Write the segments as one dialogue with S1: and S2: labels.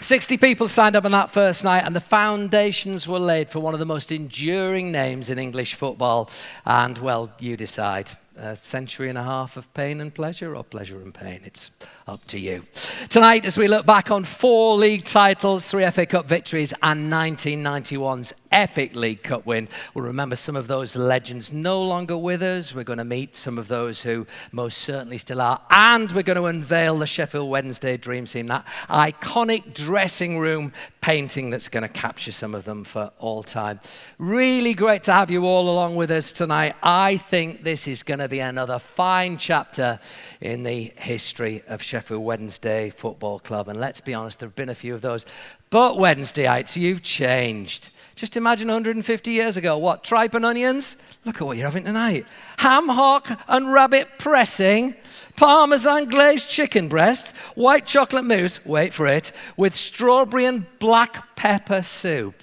S1: 60 people signed up on that first night, and the foundations were laid for one of the most enduring names in English football. And, well, you decide. A century and a half of pain and pleasure, or pleasure and pain? It's up to you. Tonight, as we look back on 4 league titles, 3 FA Cup victories, and 1991's epic League Cup win, we'll remember some of those legends no longer with us. We're going to meet some of those who most certainly still are, and we're going to unveil the Sheffield Wednesday dream team, that iconic dressing room painting that's going to capture some of them for all time. Really great to have you all along with us tonight. I think this is going to be another fine chapter in the history of Sheffield Wednesday Football Club. And let's be honest, there have been a few of those. But Wednesdayites, you've changed. Just imagine 150 years ago, what, tripe and onions? Look at what you're having tonight. Ham hock and rabbit pressing, parmesan glazed chicken breast, white chocolate mousse, wait for it, with strawberry and black pepper soup.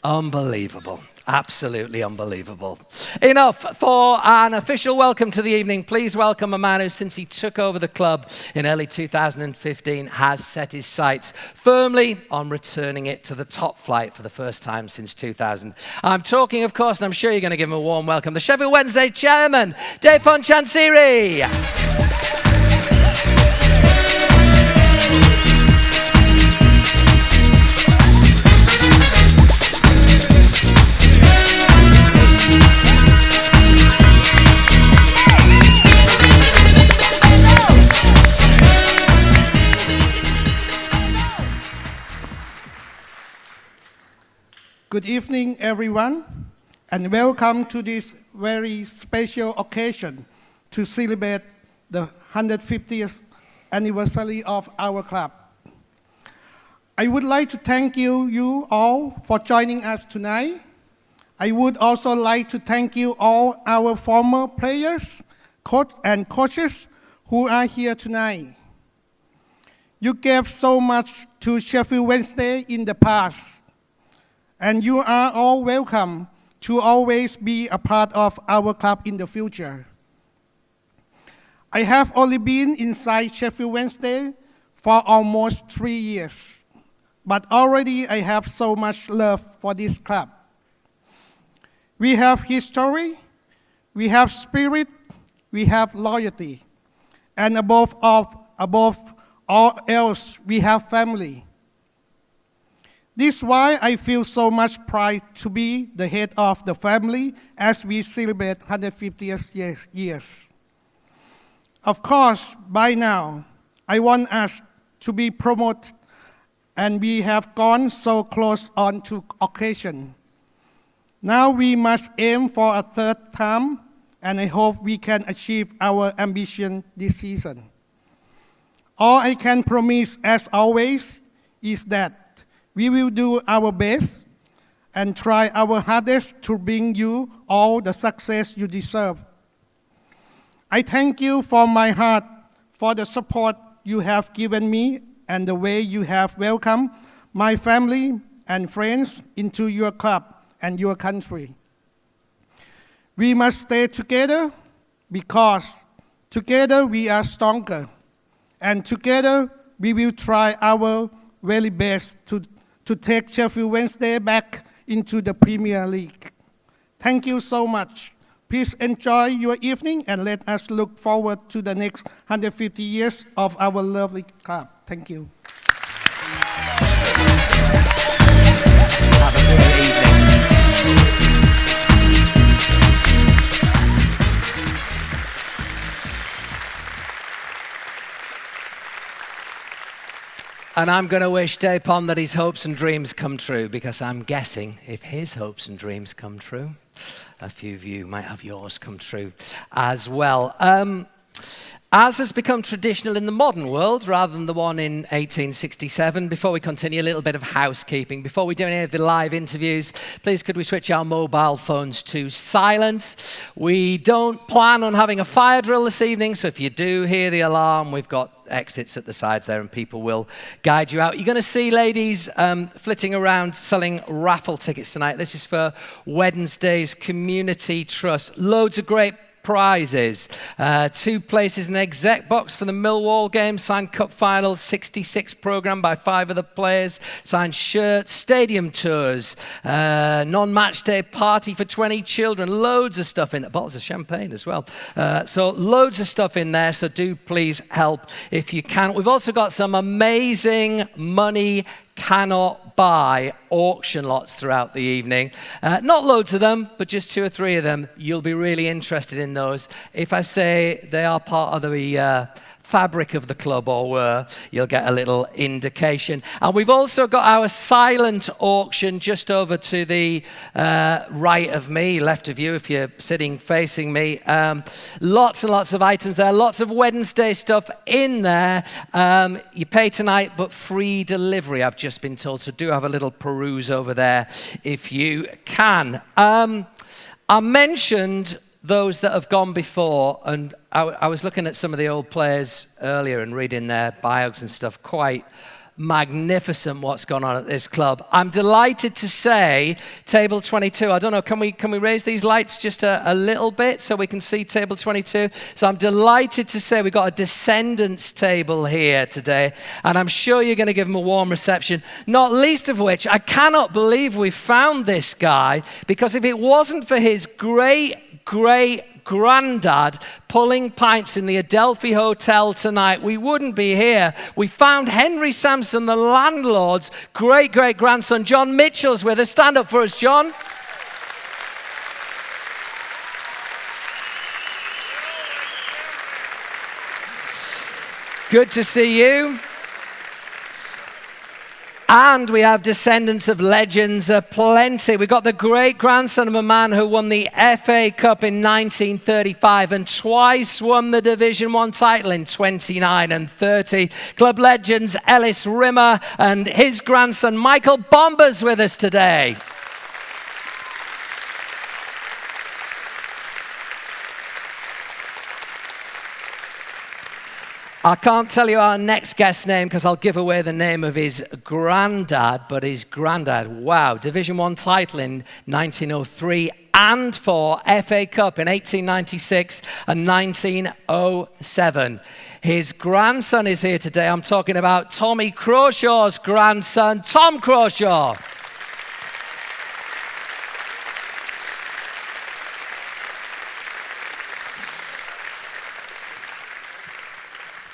S1: Unbelievable. Absolutely unbelievable. Enough for an official welcome to the evening. Please welcome a man who, since he took over the club in early 2015, has set his sights firmly on returning it to the top flight for the first time since 2000. I'm talking, of course, and I'm sure you're going to give him a warm welcome, the Sheffield Wednesday chairman, Depon Chansiri.
S2: Good evening, everyone, and welcome to this very special occasion to celebrate the 150th anniversary of our club. I would like to thank you all for joining us tonight. I would also like to thank you all our former players, coaches who are here tonight. You gave so much to Sheffield Wednesday in the past, and you are all welcome to always be a part of our club in the future. I have only been inside Sheffield Wednesday for almost 3 years, but already I have so much love for this club. We have history, we have spirit, we have loyalty, and above all else, we have family. This is why I feel so much pride to be the head of the family as we celebrate 150th years. Of course, by now, I want us to be promoted, and we have gone so close on to occasion. Now we must aim for a 3rd time, and I hope we can achieve our ambition this season. All I can promise, as always, is that we will do our best and try our hardest to bring you all the success you deserve. I thank you from my heart for the support you have given me and the way you have welcomed my family and friends into your club and your country. We must stay together because together we are stronger, and together we will try our very best to take Sheffield Wednesday back into the Premier League. Thank you so much. Please enjoy your evening and let us look forward to the next 150 years of our lovely club. Thank you.
S1: Have a good evening. And I'm going to wish Depon that his hopes and dreams come true, because I'm guessing if his hopes and dreams come true, a few of you might have yours come true as well. As has become traditional in the modern world, rather than the one in 1867, before we continue, a little bit of housekeeping. Before we do any of the live interviews, please could we switch our mobile phones to silent? We don't plan on having a fire drill this evening, so if you do hear the alarm, we've got exits at the sides there and people will guide you out. You're going to see ladies flitting around selling raffle tickets tonight. This is for Wednesday's Community Trust. Loads of great prizes. 2 places in exec box for the Millwall game, signed cup final, 66 programme by 5 of the players, signed shirts, stadium tours, non-match day party for 20 children, loads of stuff in there, bottles of champagne as well. So loads of stuff in there, so do please help if you can. We've also got some amazing money cannot buy auction lots throughout the evening. Not loads of them, but just 2 or 3 of them. You'll be really interested in those. If I say they are part of the fabric of the club, or were, you'll get a little indication. And we've also got our silent auction just over to the right of me, left of you if you're sitting facing me. Lots and lots of items there, lots of Wednesday stuff in there. You pay tonight, but free delivery, I've just been told. So do have a little peruse over there if you can. I mentioned those that have gone before, and I was looking at some of the old players earlier and reading their bios and stuff. Quite magnificent what's gone on at this club. I'm delighted to say table 22. I don't know, can we raise these lights just a little bit so we can see table 22? So I'm delighted to say we've got a descendants table here today, and I'm sure you're going to give them a warm reception, not least of which I cannot believe we found this guy, because if it wasn't for his great granddad pulling pints in the Adelphi Hotel tonight, we wouldn't be here. We found Henry Sampson, the landlord's great-great-grandson. John Mitchell's with us. Stand up for us, John. Good to see you. And we have descendants of legends aplenty. We've got the great-grandson of a man who won the FA Cup in 1935 and twice won the Division 1 title in 29 and 30. Club legends Ellis Rimmer and his grandson Michael Bomber's with us today. I can't tell you our next guest's name because I'll give away the name of his granddad, but his granddad, wow, Division 1 title in 1903 and 4, FA Cup in 1896 and 1907. His grandson is here today. I'm talking about Tommy Crawshaw's grandson, Tom Crawshaw.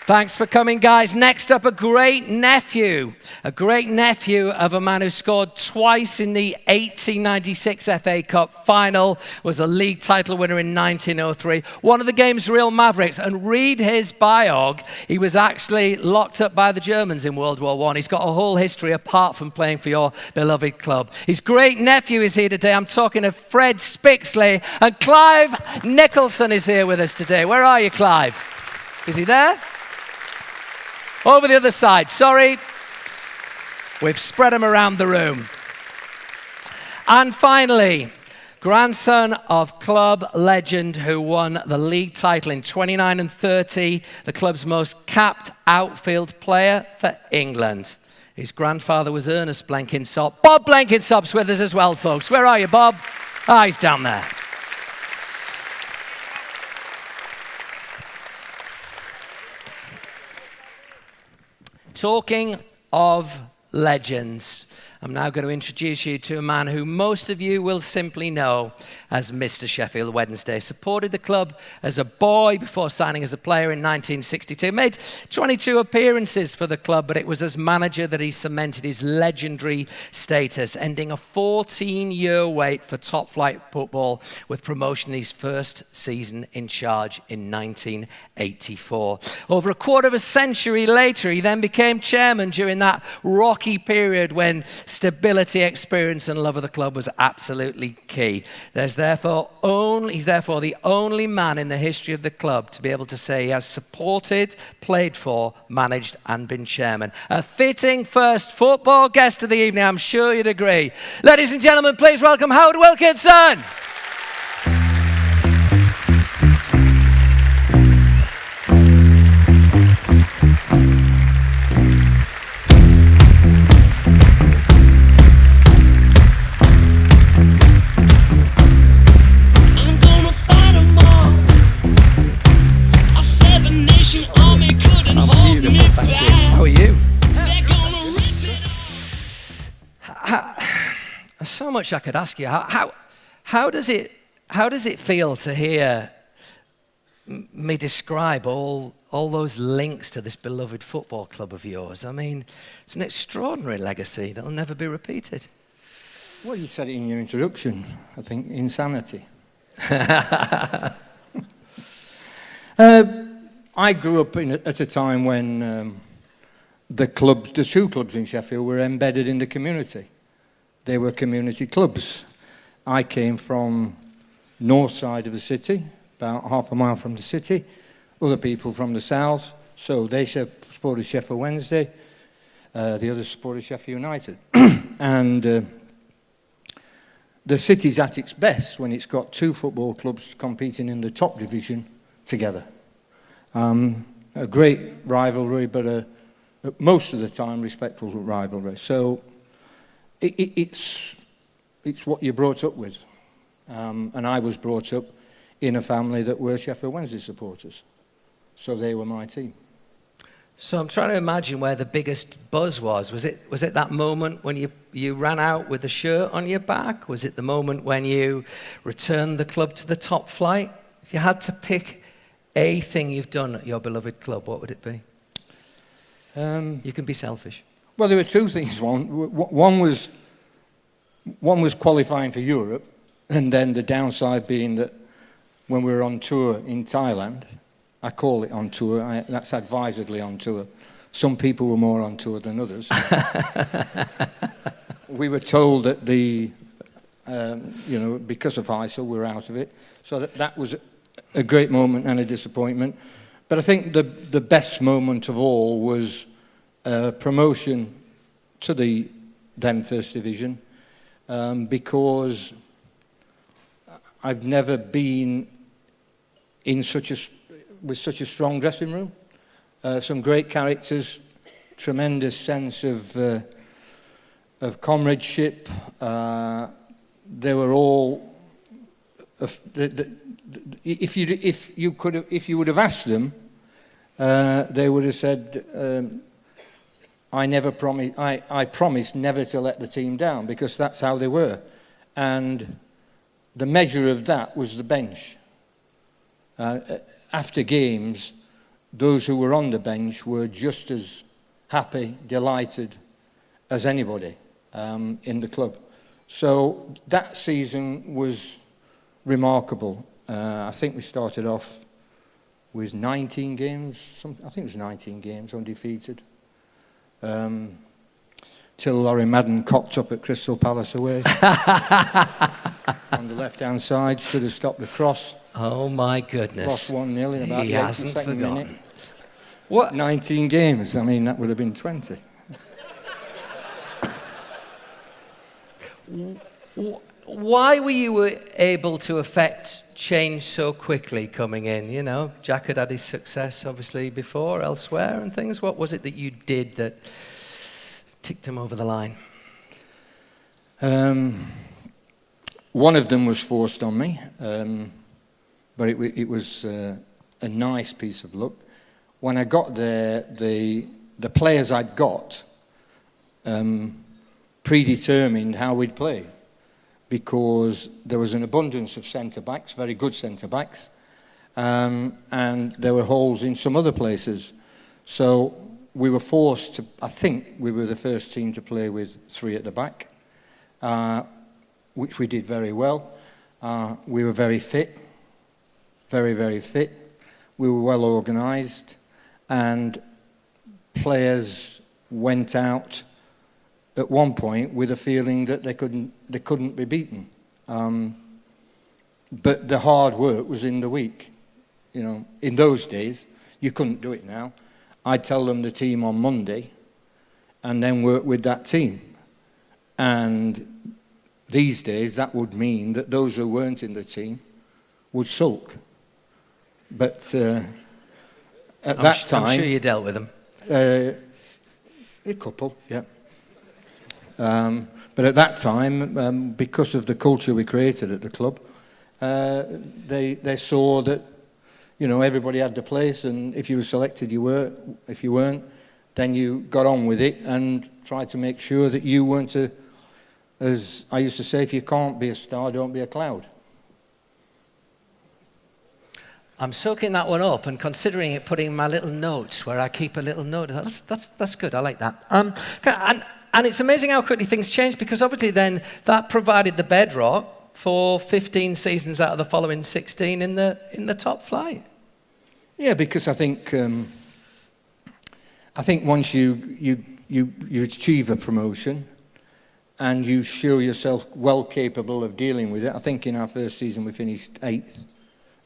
S1: Thanks for coming, guys. Next up, a great nephew of a man who scored twice in the 1896 FA Cup final, was a league title winner in 1903, one of the game's real mavericks. And read his biog. He was actually locked up by the Germans in World War I. He's got a whole history apart from playing for your beloved club. His great nephew is here today. I'm talking of Fred Spixley, and Clive Nicholson is here with us today. Where are you, Clive? Is he there? Over the other side, sorry. We've spread them around the room. And finally, grandson of club legend who won the league title in 29 and 30, the club's most capped outfield player for England. His grandfather was Ernest Blenkinsop. Bob Blenkinsop's with us as well, folks. Where are you, Bob? Ah, he's down there. Talking of legends, I'm now going to introduce you to a man who most of you will simply know as Mr. Sheffield Wednesday. Supported the club as a boy before signing as a player in 1962. Made 22 appearances for the club, but it was as manager that he cemented his legendary status, ending a 14-year wait for top-flight football with promotion his first season in charge in 1984. Over a quarter of a century later, he then became chairman during that rocky period when stability, experience, and love of the club was absolutely key. He's therefore the only man in the history of the club to be able to say he has supported, played for, managed, and been chairman. A fitting first football guest of the evening, I'm sure you'd agree. Ladies and gentlemen, please welcome Howard Wilkinson. so much I could ask you. How does it feel to hear me describe all those links to this beloved football club of yours? I mean, it's an extraordinary legacy that'll never be repeated.
S3: Well, you said it in your introduction, I think, insanity. I grew up at a time when the two clubs in Sheffield were embedded in the community. They were community clubs. I came from north side of the city, about half a mile from the city. Other people from the south, so they supported Sheffield Wednesday. The others supported Sheffield United. And the city's at its best when it's got two football clubs competing in the top division together. A great rivalry, but most of the time respectful rivalry. So it's what you're brought up with. And I was brought up in a family that were Sheffield Wednesday supporters. So they were my team.
S1: So I'm trying to imagine where the biggest buzz was. Was it that moment when you ran out with the shirt on your back? Was it the moment when you returned the club to the top flight? If you had to pick a thing you've done at your beloved club, what would it be? You can be selfish.
S3: Well, there were two things. One was qualifying for Europe, and then the downside being that when we were on tour in Thailand, I call it on tour, that's advisedly on tour. Some people were more on tour than others. We were told that because of ISIL, we're out of it. So that was a great moment and a disappointment. But I think the best moment of all was promotion to the then First Division, because I've never been in with such a strong dressing room. Some great characters, tremendous sense of comradeship. They were all. If you would have asked them, they would have said, I promised never to let the team down, because that's how they were. And the measure of that was the bench. After games, those who were on the bench were just as happy, delighted as anybody in the club. So that season was remarkable. I think we started off with 19 games. I think it was 19 games undefeated. Till Laurie Madden cocked up at Crystal Palace away. On the left-hand side, should have stopped the cross.
S1: Oh my goodness.
S3: Lost 1-0 in about the 82nd minute.
S1: What?
S3: 19 games, I mean, that would have been 20.
S1: Why were you able to affect change so quickly coming in? You know, Jack had his success obviously before elsewhere and things. What was it that you did that ticked him over the line?
S3: One of them was forced on me, but it was a nice piece of luck. When I got there, the players I'd got predetermined how we'd play, because there was an abundance of centre-backs, very good centre-backs, and there were holes in some other places. So we were forced to, I think we were the first team to play with three at the back, which we did very well. We were very fit, very, very fit. We were well organised, and players went out at one point with a feeling that they couldn't be beaten. But the hard work was in the week. You know, in those days, you couldn't do it now. I'd tell them the team on Monday, and then work with that team. And these days, that would mean that those who weren't in the team would sulk. But at that time...
S1: I'm sure you dealt with them.
S3: A couple, yeah. But at that time, because of the culture we created at the club, they saw that, you know, everybody had their place, and if you were selected, you were. If you weren't, then you got on with it and tried to make sure that you weren't as I used to say, if you can't be a star, don't be a cloud.
S1: I'm soaking that one up and considering it, putting in my little notes where I keep a little note. That's good. I like that. And it's amazing how quickly things change, because obviously then that provided the bedrock for 15 seasons out of the following 16 in the top flight.
S3: Yeah, because I think once you achieve a promotion and you show yourself well capable of dealing with it, I think in our first season we finished 8th.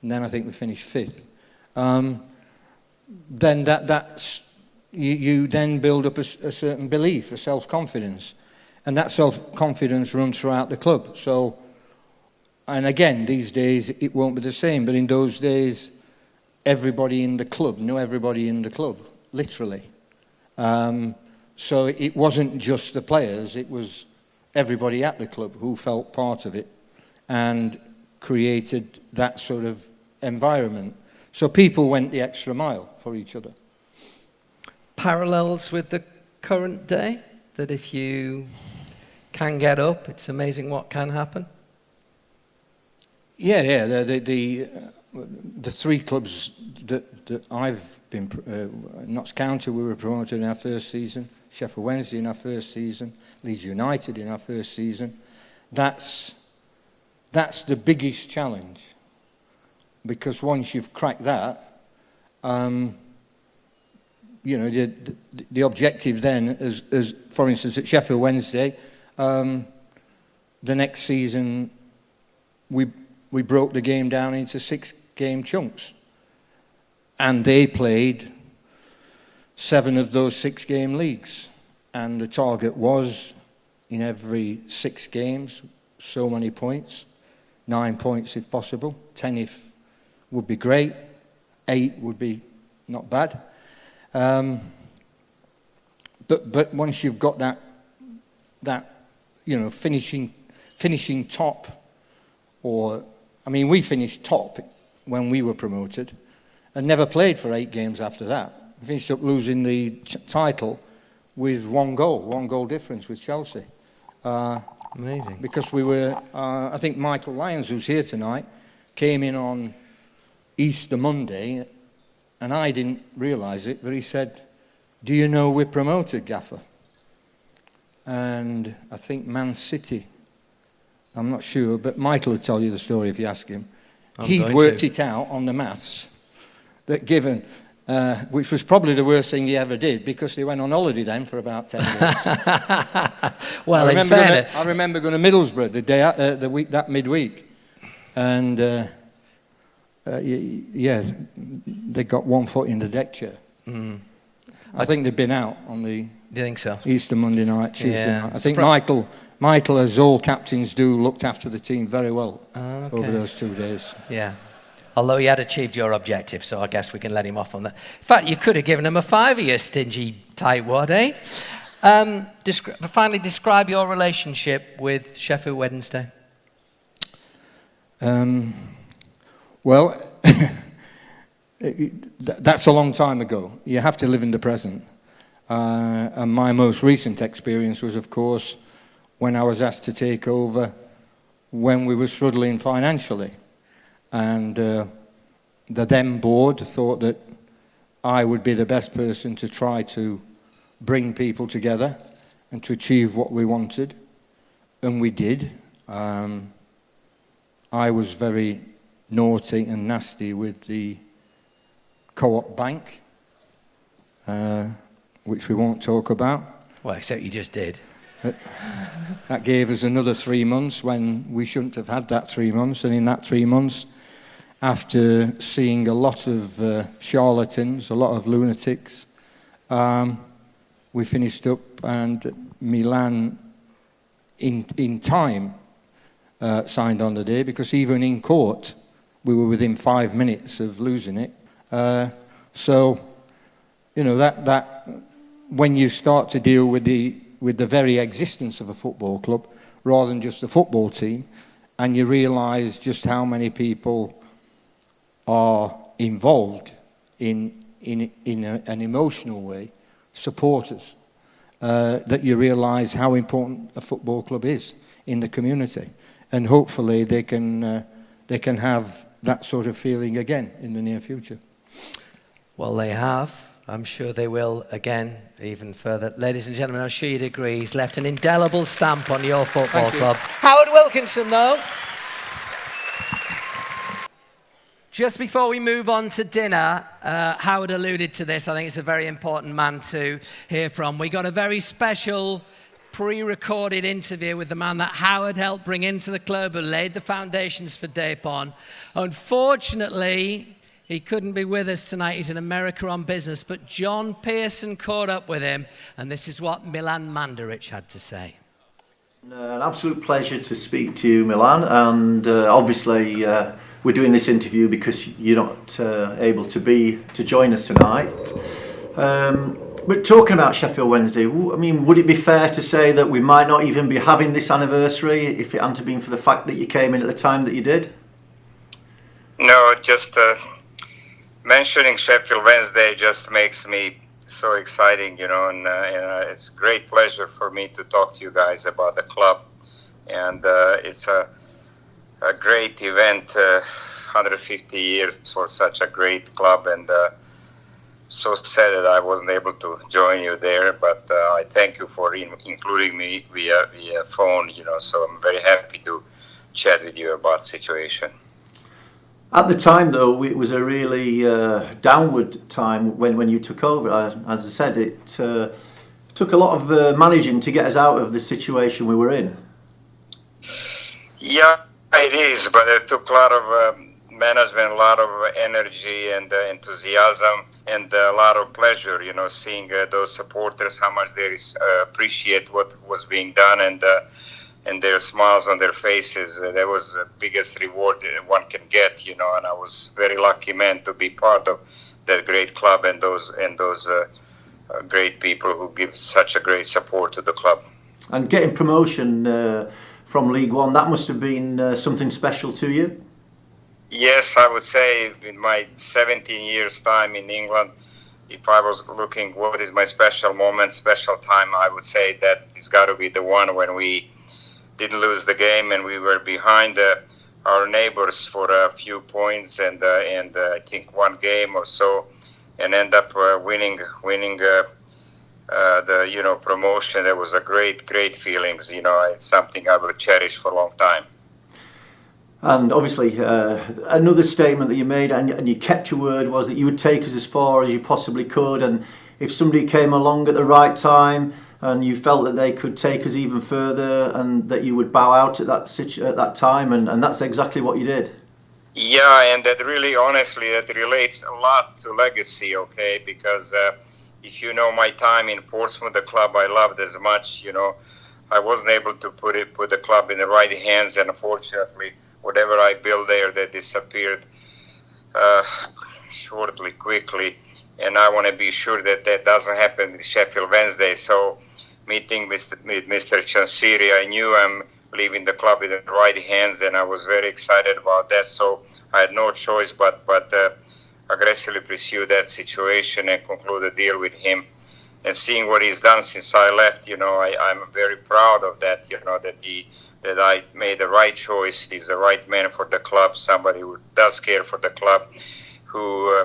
S3: And then I think we finished 5th. Then that's you then build up a certain belief, a self-confidence, and that self-confidence runs throughout the club. So, and again, these days it won't be the same, but in those days, everybody in the club knew everybody in the club, literally. So it wasn't just the players; it was everybody at the club who felt part of it, and created that sort of environment. So people went the extra mile for each other.
S1: Parallels with the current day, that if you can get up, it's amazing what can happen?
S3: Yeah. The 3 clubs that I've been, Notts County, we were promoted in our first season, Sheffield Wednesday in our first season, Leeds United in our first season. That's the biggest challenge, because once you've cracked that, the objective then, as for instance at Sheffield Wednesday, the next season we broke the game down into 6-game chunks, and they played 7 of those 6-game leagues, and the target was in every 6 games so many points. 9 points if possible, 10 if would be great, 8 would be not bad. But once you've got that finishing top, we finished top when we were promoted, and never played for 8 games after that. We finished up losing the title with 1 goal difference with Chelsea.
S1: Amazing.
S3: Because we were, I think Michael Lyons, who's here tonight, came in on Easter Monday, and I didn't realise it, but he said, "Do you know we're promoted, Gaffer?" And I think Man City, I'm not sure, but Michael will tell you the story if you ask him. He'd worked it out on the maths, that given, which was probably the worst thing he ever did, because they went on holiday then for about 10 days.
S1: Well,
S3: I remember going to Middlesbrough the week, that midweek, and they got 1 foot in the deck chair. Mm. I think they've been out on the.
S1: Do you think so?
S3: Easter Monday night, Tuesday night. I think Michael, as all captains do, looked after the team very well over those 2 days.
S1: Yeah. Although he had achieved your objective, so I guess we can let him off on that. In fact, you could have given him a 5, you stingy tightwad, eh? Finally, describe your relationship with Sheffield Wednesday.
S3: Well, that's a long time ago. You have to live in the present. And my most recent experience was, of course, when I was asked to take over when we were struggling financially. And the then board thought that I would be the best person to try to bring people together and to achieve what we wanted. And we did. I was very naughty and nasty with the Co-op Bank, which we won't talk about.
S1: Well, except you just did.
S3: That gave us another 3 months when we shouldn't have had that 3 months. And in that 3 months, after seeing a lot of charlatans, a lot of lunatics, we finished up, and Milan, in time, signed on the day, because even in court, we were within 5 minutes of losing it. So, that when you start to deal with the very existence of a football club, rather than just a football team, and you realise just how many people are involved in an emotional way, supporters. that you realise how important a football club is in the community, and hopefully they can have that sort of feeling again in the near future.
S1: Well, they have. I'm sure they will again, even further. Ladies and gentlemen, I'm sure you'd agree he's left an indelible stamp on your football club. Howard Wilkinson, though. Just before we move on to dinner, Howard alluded to this. I think it's a very important man to hear from. We got a very special pre-recorded interview with the man that Howard helped bring into the club, who laid the foundations for Dapon. Unfortunately, he couldn't be with us tonight. He's in America on business, but John Pearson caught up with him, and this is what Milan Mandaric had to say.
S4: An absolute pleasure to speak to you, Milan, and obviously we're doing this interview because you're not able to join us tonight. But talking about Sheffield Wednesday, I mean, would it be fair to say that we might not even be having this anniversary if it hadn't been for the fact that you came in at the time that you did?
S5: No, just mentioning Sheffield Wednesday just makes me so exciting, you know, and it's a great pleasure for me to talk to you guys about the club. And it's a great event, 150 years for such a great club, and so sad that I wasn't able to join you there, but I thank you for including me via phone, you know, so I'm very happy to chat with you about the situation.
S4: At the time, though, it was a really downward time when you took over. As I said, it took a lot of managing to get us out of the situation we were in.
S5: Yeah, it is, but it took a lot of management, a lot of energy and enthusiasm, and a lot of pleasure, you know, seeing those supporters, how much they appreciate what was being done, and their smiles on their faces. That was the biggest reward one can get, you know, and I was very lucky, man, to be part of that great club and those great people who give such a great support to the club.
S4: And getting promotion from League One, that must have been something special to you?
S5: Yes, I would say in my 17 years time in England, if I was looking what is my special moment, special time, I would say that it's got to be the one when we didn't lose the game and we were behind our neighbors for a few points and I think one game or so, and end up winning the, you know, promotion. That was a great feelings, you know. It's something I will cherish for a long time.
S4: And obviously, another statement that you made, and you kept your word, was that you would take us as far as you possibly could. And if somebody came along at the right time, and you felt that they could take us even further, and that you would bow out at that time, and that's exactly what you did.
S5: Yeah, and that really, honestly, that relates a lot to legacy, okay? Because if you know my time in Portsmouth, the club I loved as much, you know, I wasn't able to put the club in the right hands, and unfortunately, whatever I built there, that disappeared quickly, and I want to be sure that that doesn't happen with Sheffield Wednesday. So, meeting with Mr. Chansiri, I knew I'm leaving the club in the right hands, and I was very excited about that. So I had no choice but aggressively pursue that situation and conclude a deal with him. And seeing what he's done since I left, you know, I'm very proud of that. You know, that I made the right choice. He's the right man for the club, somebody who does care for the club, who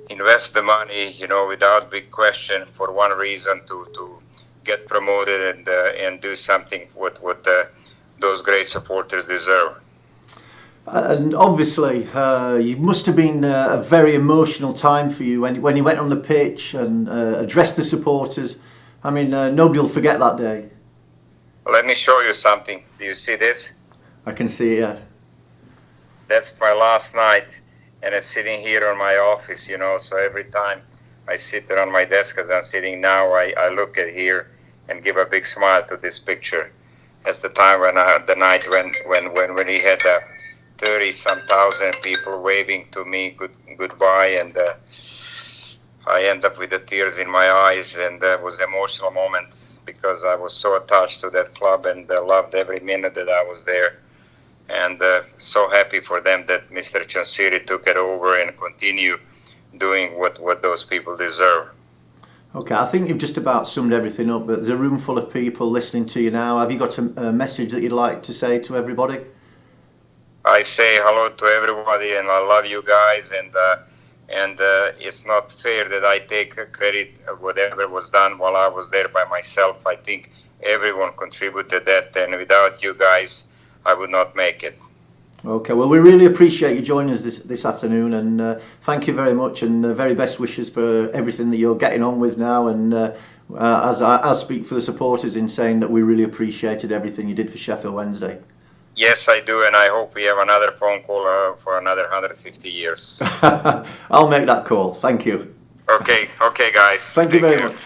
S5: invests the money, you know, without big question, for one reason, to get promoted and do something what those great supporters deserve.
S4: And obviously, you must have been a very emotional time for you when you went on the pitch and addressed the supporters. I mean, nobody will forget that day.
S5: Let me show you something. Do you see this?
S4: I can see it, yeah.
S5: That's my last night, and it's sitting here in my office, you know, so every time I sit there on my desk as I'm sitting now, I look at here and give a big smile to this picture. That's the time the night when he had 30-some thousand people waving to me goodbye, and I end up with the tears in my eyes, and that was an emotional moment, because I was so attached to that club and loved every minute that I was there. And so happy for them that Mr. Chansiri took it over and continue doing what those people deserve.
S4: Okay, I think you've just about summed everything up, but there's a room full of people listening to you now. Have you got a message that you'd like to say to everybody?
S5: I say hello to everybody, and I love you guys, and it's not fair that I take credit of whatever was done while I was there by myself. I think everyone contributed that, and without you guys, I would not make it.
S4: Okay, well, we really appreciate you joining us this afternoon, and thank you very much, and very best wishes for everything that you're getting on with now. And as I'll speak for the supporters in saying that we really appreciated everything you did for Sheffield Wednesday.
S5: Yes, I do, and I hope we have another phone call for another 150 years.
S4: I'll make that call. Thank you.
S5: Okay, guys.
S4: Thank you very much.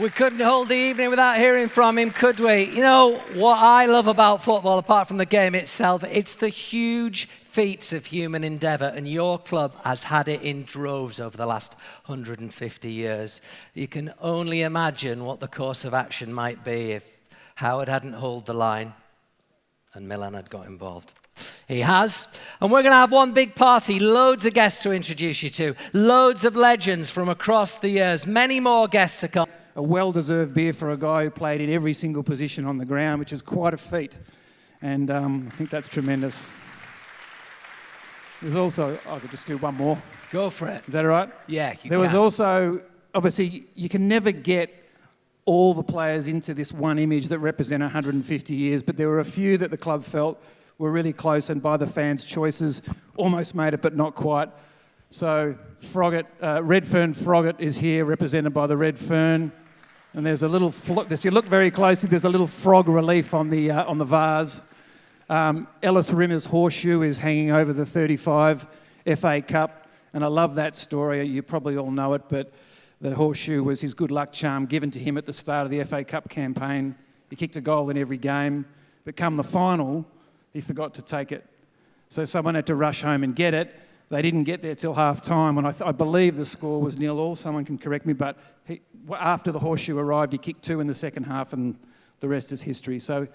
S1: We couldn't hold the evening without hearing from him, could we? You know, what I love about football, apart from the game itself, it's the huge feats of human endeavour, and your club has had it in droves over the last 150 years. You can only imagine what the course of action might be if Howard hadn't held the line and Milan had got involved. He has, and we're going to have one big party, loads of guests to introduce you to, loads of legends from across the years, many more guests to come.
S6: A well-deserved beer for a guy who played in every single position on the ground, which is quite a feat. And I think that's tremendous. There's also, I could just do one more.
S1: Go for it.
S6: Is that all right?
S1: Yeah,
S6: There was also, obviously, you can never get all the players into this one image that represent 150 years, but there were a few that the club felt were really close and by the fans' choices almost made it, but not quite. So Froggatt, Redfern Froggatt is here, represented by the Red Fern. And there's a little, if you look very closely, there's a little frog relief on the vase. Ellis Rimmer's horseshoe is hanging over the 35 FA Cup. And I love that story. You probably all know it, but the horseshoe was his good luck charm given to him at the start of the FA Cup campaign. He kicked a goal in every game. But come the final, he forgot to take it. So someone had to rush home and get it. They didn't get there till half-time, and I believe the score was 0-0. Someone can correct me, but after the horseshoe arrived, he kicked 2 in the second half, and the rest is history. So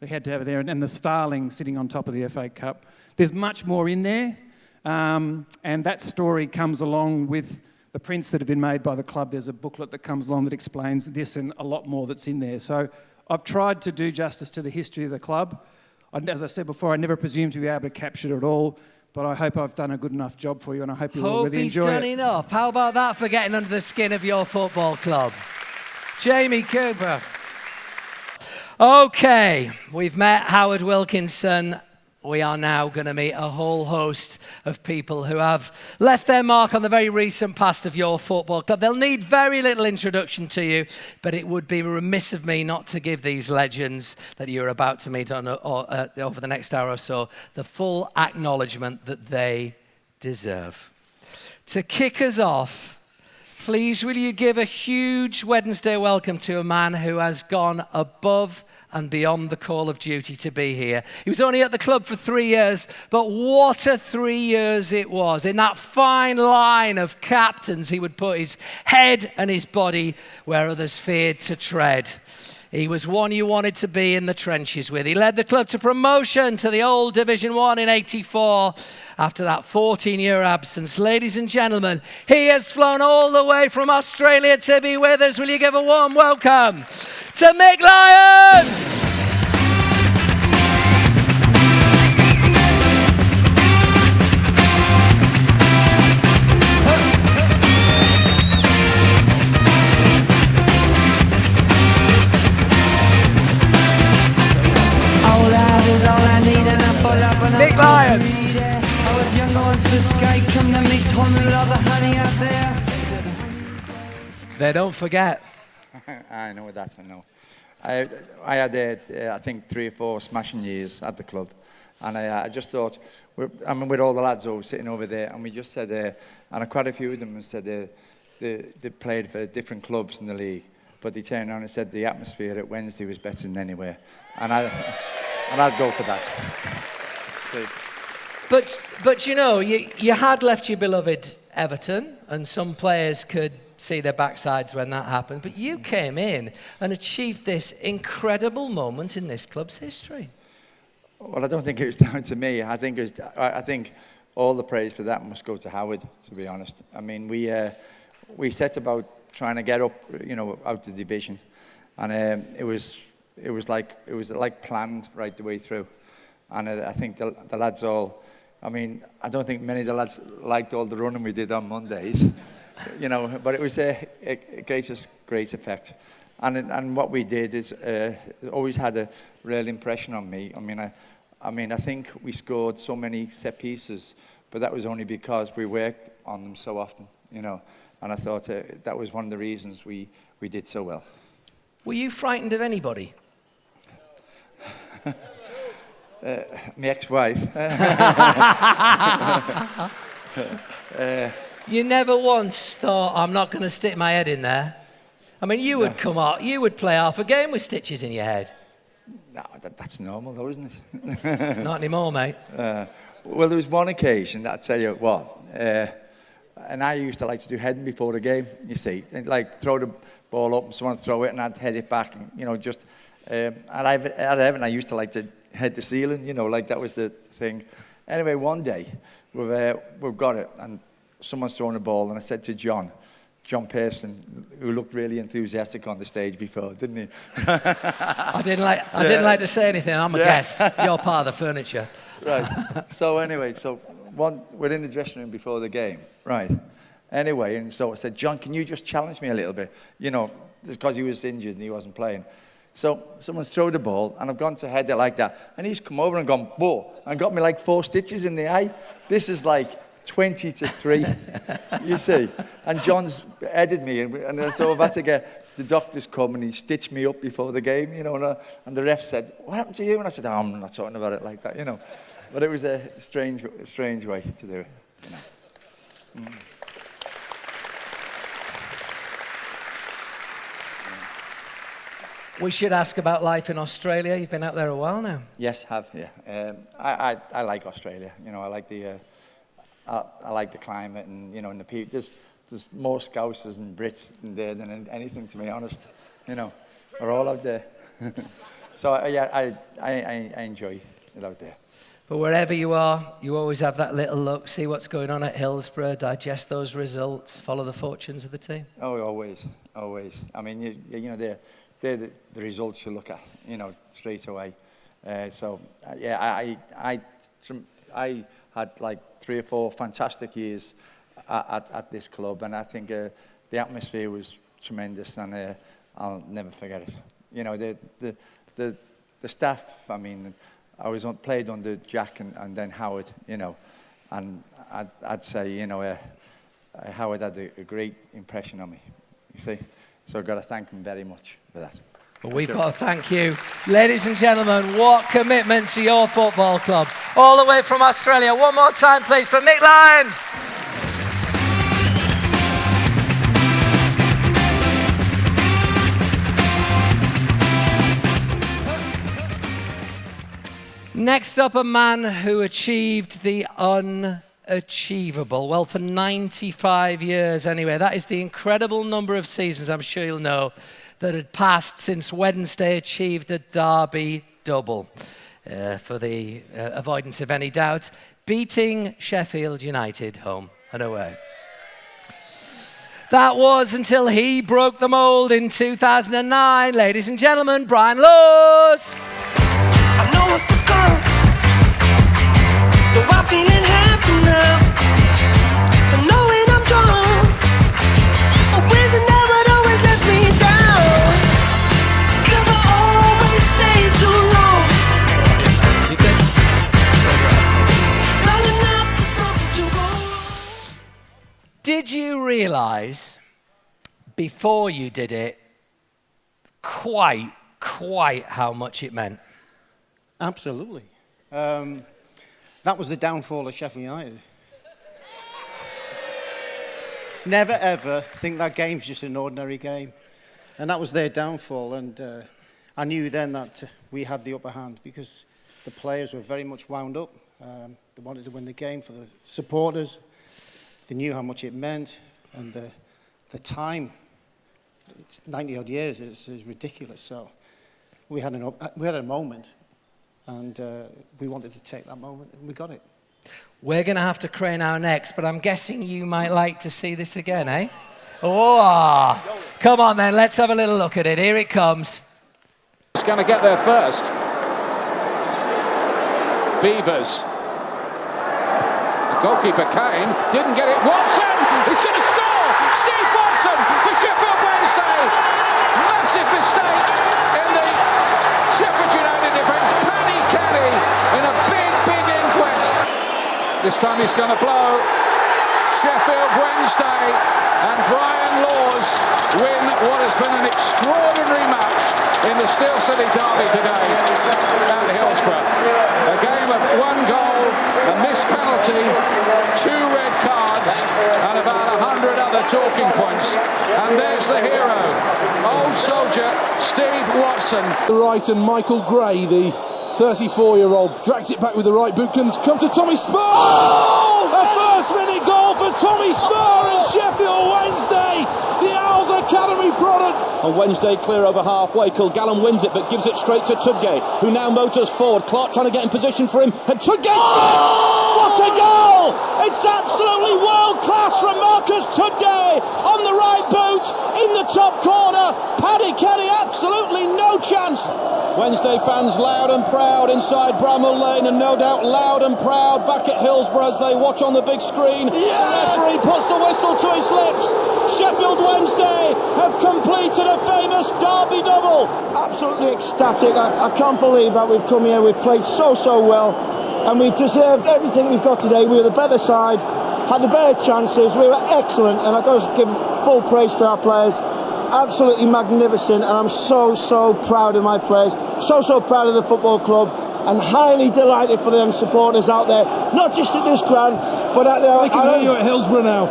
S6: they had to have it there, and the Starling sitting on top of the FA Cup. There's much more in there, and that story comes along with the prints that have been made by the club. There's a booklet that comes along that explains this and a lot more that's in there. So I've tried to do justice to the history of the club. As I said before, I never presumed to be able to capture it all. But I hope I've done a good enough job for you, and I hope you all really enjoy it.
S1: Hope he's done enough. How about that for getting under the skin of your football club? Jamie Cooper. Okay, we've met Howard Wilkinson. We are now going to meet a whole host of people who have left their mark on the very recent past of your football club. They'll need very little introduction to you, but it would be remiss of me not to give these legends that you're about to meet on over the next hour or so the full acknowledgement that they deserve. To kick us off, please will you give a huge Wednesday welcome to a man who has gone above and beyond the call of duty to be here. He was only at the club for 3 years, but what a 3 years it was. In that fine line of captains, he would put his head and his body where others feared to tread. He was one you wanted to be in the trenches with. He led the club to promotion to the old Division 1 in '84 after that 14-year absence. Ladies and gentlemen, he has flown all the way from Australia to be with us. Will you give a warm welcome to Mick Lyons? Mick Lyons.
S7: I was young going through the sky, come to me, told me love the honey out there.
S1: They don't forget.
S8: I know that, I know. I had, I think, 3 or 4 smashing years at the club. And I just thought, with all the lads all sitting over there, and we just said, and quite a few of them said they played for different clubs in the league, but they turned around and said the atmosphere at Wednesday was better than anywhere. And I'd go for that. So,
S1: But you know, you had left your beloved Everton, and some players could see their backsides when that happened, but you came in and achieved this incredible moment in this club's history.
S8: Well, I don't think it was down to me. I think all the praise for that must go to Howard, to be honest. I mean, we set about trying to get up, out the division, and it was like planned right the way through. And I think the lads all, I mean, I don't think many of the lads liked all the running we did on Mondays, but it was a great effect. And what we did is always had a real impression on me. I mean, I think we scored so many set pieces, but that was only because we worked on them so often, And I thought that was one of the reasons we did so well.
S1: Were you frightened of anybody?
S8: My ex-wife.
S1: You never once thought, I'm not going to stick my head in there? I mean, you would come out, you would play half a game with stitches in your head.
S8: No, that's normal though, isn't it?
S1: Not anymore, mate.
S8: Well, there was one occasion that I'd tell you what, and I used to like to do heading before the game, you see. And like throw the ball up and someone would throw it and I'd head it back. And, just, at Everton I used to like to head the ceiling, like that was the thing. Anyway, one day we've got it and someone's throwing a ball and I said to John Pearson, who looked really enthusiastic on the stage before, didn't he?
S1: I didn't like to say anything. I'm a guest. You're part of the furniture.
S8: Right. So anyway, we're in the dressing room before the game. Right. Anyway, and so I said, John, can you just challenge me a little bit? Because he was injured and he wasn't playing. So someone's thrown the ball and I've gone to head it like that. And he's come over and gone, whoa, and got me like 4 stitches in the eye. This is like 20-3, you see. And John's headed me, and so I've had to get the doctors come and he stitched me up before the game, and the ref said, what happened to you? And I said, I'm not talking about it like that, But it was a strange way to do it,
S1: We should ask about life in Australia. You've been out there a while now.
S8: Yes, have, yeah. I like Australia, I like the... I like the climate and, and the people. There's more Scousers and Brits in there than anything, to be honest. We're all out there. So, I enjoy it out there.
S1: But wherever you are, you always have that little look, see what's going on at Hillsborough, digest those results, follow the fortunes of the team.
S8: Oh, always. I mean, they're the results you look at, straight away. I had like 3 or 4 fantastic years at this club, and I think the atmosphere was tremendous, and I'll never forget it. The staff. I mean, I was played under Jack and then Howard. And I'd say Howard had a great impression on me. You see, so I've got to thank him very much for that.
S1: Well, we've got to thank you. Ladies and gentlemen, what commitment to your football club. All the way from Australia. One more time, please, for Mick Lyons. Next up, a man who achieved the unachievable. Well, for 95 years anyway. That is the incredible number of seasons, I'm sure you'll know, that had passed since Wednesday achieved a Derby double. For the avoidance of any doubt, beating Sheffield United home and away. That was until he broke the mould in 2009. Ladies and gentlemen, Brian Laws.
S7: I know what's to come, though I'm feeling happy now. The knowing I'm drunk, a prison never always lets me down. 'Cause I always stay too long. Long enough for something to go wrong.
S1: Did you realise before you did it quite how much it meant?
S9: Absolutely. That was the downfall of Sheffield United. Never ever think that game's just an ordinary game. And that was their downfall. And I knew then that we had the upper hand because the players were very much wound up. They wanted to win the game for the supporters. They knew how much it meant. And the time, it's 90 odd years, is ridiculous. So we had a moment. And we wanted to take that moment, and we got it.
S1: We're going to have to crane our necks, but I'm guessing you might like to see this again, eh? Oh, come on then, let's have a little look at it. Here it comes.
S10: It's going to get there first. Beavers. The goalkeeper came, didn't get it. Watson! He's going to score! Steve Watson for Sheffield Wednesday! Massive mistake in the Sheffield United defence. Paddy Kenny in a big inquest. This time he's going to blow. Sheffield Wednesday and Brian Laws win what has been an extraordinary match in the Steel City Derby today at Hillsborough. A game of 1 goal, a missed penalty, 2 red cards and about 100 other talking points. And there's the hero, old soldier Steve Watson.
S11: The right, and Michael Gray, the 34-year-old, drags it back with the right boot, can come to Tommy Spur. Oh! A first-minute goal for Tommy Spur and Sheffield Wednesday, the Owls Academy product. On Wednesday, clear over halfway, Kilgallen wins it but gives it straight to Tudgay, who now motors forward. Clark trying to get in position for him, and Tudgay... Oh! What a goal! It's absolutely world-class from Marcus Tudgay on the right boot, in the top corner. Paddy Kenny, absolutely no chance. Wednesday fans loud and proud inside Bramall Lane, and no doubt loud and proud back at Hillsborough as they watch on the big screen. Yes! The referee puts the whistle to his lips. Sheffield Wednesday have completed a famous derby double.
S12: Absolutely ecstatic. I can't believe that we've come here. We've played so well, and we deserved everything we've got today. We were the better side, had the better chances. We were excellent, and I've got to give full praise to our players. Absolutely magnificent, and I'm so proud of my players, so proud of the football club, and highly delighted for them supporters out there, not just at this ground, but at
S11: I can hear you at Hillsborough now.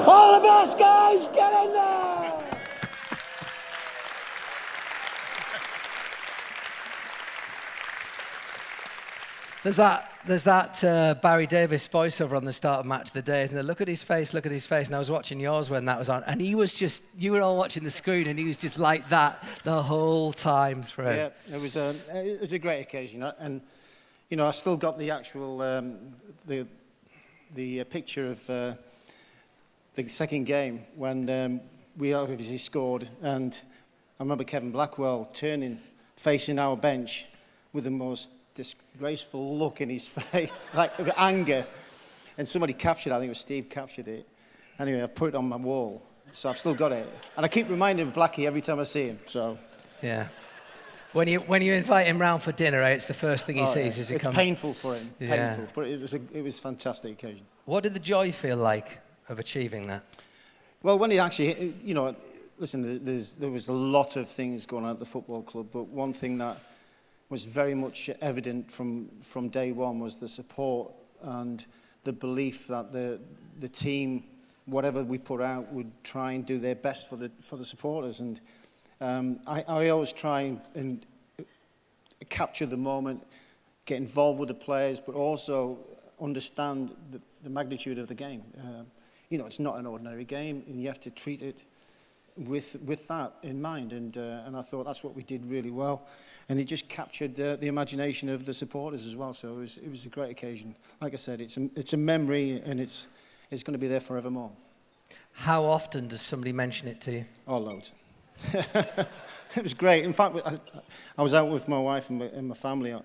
S12: All the best, guys, get in there!
S1: There's that Barry Davis voiceover on the start of Match of the Day, isn't there? Look at his face. And I was watching yours when that was on, and he was just, you were all watching the screen, and he was just like that the whole time through.
S9: Yeah, it was a great occasion, and you know, I still got the actual the picture of the second game when we obviously scored, and I remember Kevin Blackwell turning, facing our bench with the most disgraceful look in his face, like of anger, and somebody captured it. I think it was Steve captured it. Anyway, I put it on my wall, so I've still got it, and I keep reminding of Blackie every time I see him. So
S1: yeah, when you invite him round for dinner, it's the first thing he sees.
S9: Yeah.
S1: As he
S9: it's
S1: comes.
S9: Painful for him,
S1: yeah.
S9: Painful, but it was a fantastic occasion.
S1: What did the joy feel like of achieving that?
S9: Well, when it actually, you know, listen, there was a lot of things going on at the football club, but one thing that was very much evident from day one was the support and the belief that the team, whatever we put out, would try and do their best for the supporters. And I always try and capture the moment, get involved with the players, but also understand the magnitude of the game. You know, it's not an ordinary game, and you have to treat it with that in mind. And I thought that's what we did really well. And it just captured the imagination of the supporters as well. So it was a great occasion. Like I said, it's a memory, and it's going to be there forevermore.
S1: How often does somebody mention it to you?
S9: Oh, loads. It was great. In fact, I was out with my wife and my family, and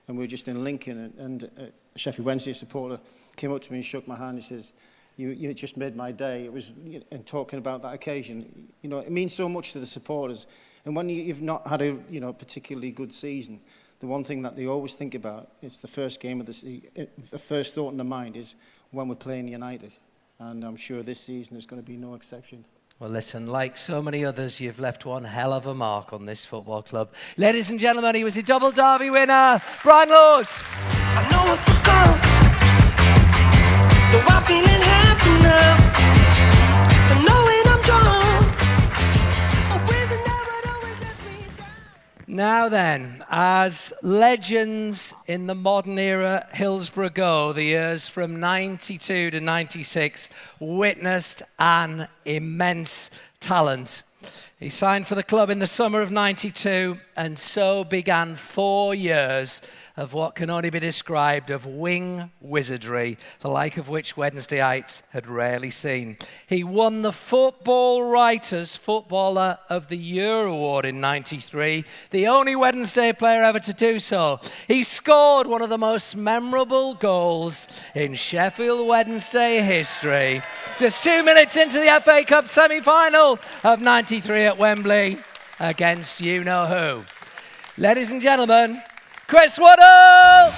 S9: we were just in Lincoln, and a Sheffield Wednesday supporter came up to me and shook my hand. He says, "You just made my day." It was, and talking about that occasion, you know, it means so much to the supporters. And when you've not had a particularly good season, the one thing that they always think about, it's the first game of the season. The first thought in their mind is when we're playing United, and I'm sure this season is going to be no exception.
S1: Well, listen, like so many others, you've left one hell of a mark on this football club. Ladies and gentlemen, he was a double derby winner, Brian Laws.
S7: I know what's to come, though I'm feeling happy now, and knowing I'm drawn.
S1: Now then, as legends in the modern era Hillsborough go, the years from 92 to 96 witnessed an immense talent He signed for the club in the summer of '92, and so began 4 years of what can only be described of wing wizardry, the like of which Wednesdayites had rarely seen. He won the Football Writers Footballer of the Year award in '93, the only Wednesday player ever to do so. He scored one of the most memorable goals in Sheffield Wednesday history, just 2 minutes into the FA Cup semi-final of '93 at Wembley against you-know-who. Ladies and gentlemen, Chris Waddle!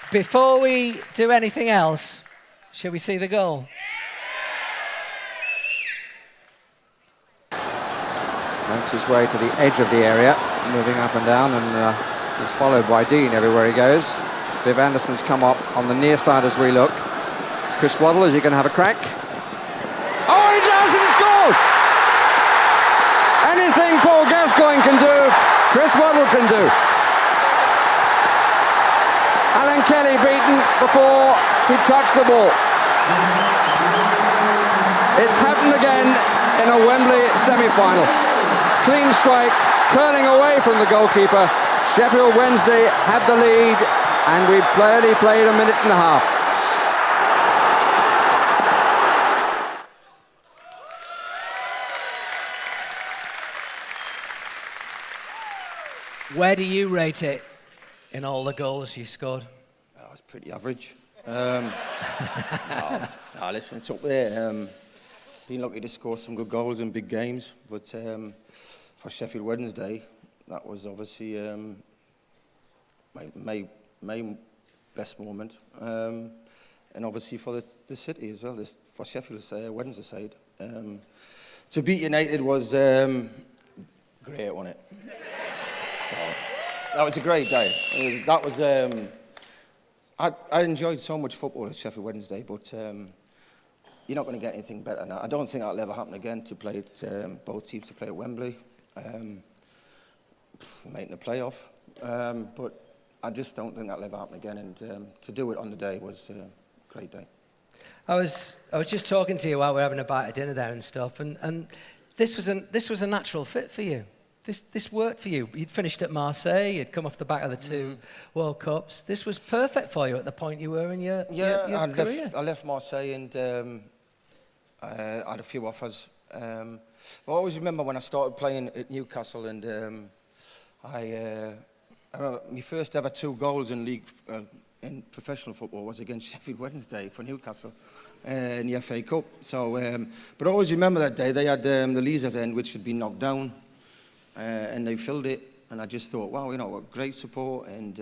S1: Before we do anything else, shall we see the goal?
S13: Makes his way to the edge of the area, moving up and down, and he's followed by Dean everywhere he goes. Viv Anderson's come up on the near side as we look. Chris Waddle, is he going to have a crack? Oh, he does, and he scores! Anything Paul Gascoigne can do, Chris Waddle can do. Alan Kelly beaten before he touched the ball. It's happened again in a Wembley semi-final. Clean strike, curling away from the goalkeeper. Sheffield Wednesday have the lead, and we've barely played a minute and a half.
S1: Where do you rate it in all the goals you scored?
S14: Oh, it's pretty average. No, listen, it's up there. Been lucky to score some good goals in big games, but for Sheffield Wednesday, that was obviously my best moment, and obviously for the city as well. For Sheffield Wednesday side, to beat United was great, wasn't it? So that was a great day. I enjoyed so much football at Sheffield Wednesday, but you're not going to get anything better now. I don't think that'll ever happen again, to play both teams to play at Wembley, making the playoff. But I just don't think that'll ever happen again, and to do it on the day was a great day.
S1: I was just talking to you while we were having a bite of dinner there and stuff, and this was a natural fit for you. This worked for you. You'd finished at Marseille, you'd come off the back of the two World Cups. This was perfect for you at the point you were in your career.
S14: I left Marseille and I had a few offers. But I always remember when I started playing at Newcastle, and I remember my first ever 2 goals in league in professional football was against Sheffield Wednesday for Newcastle in the FA Cup. So, but I always remember that day. They had the Leazes end, which had been knocked down. And they filled it, and I just thought, wow, what great support, and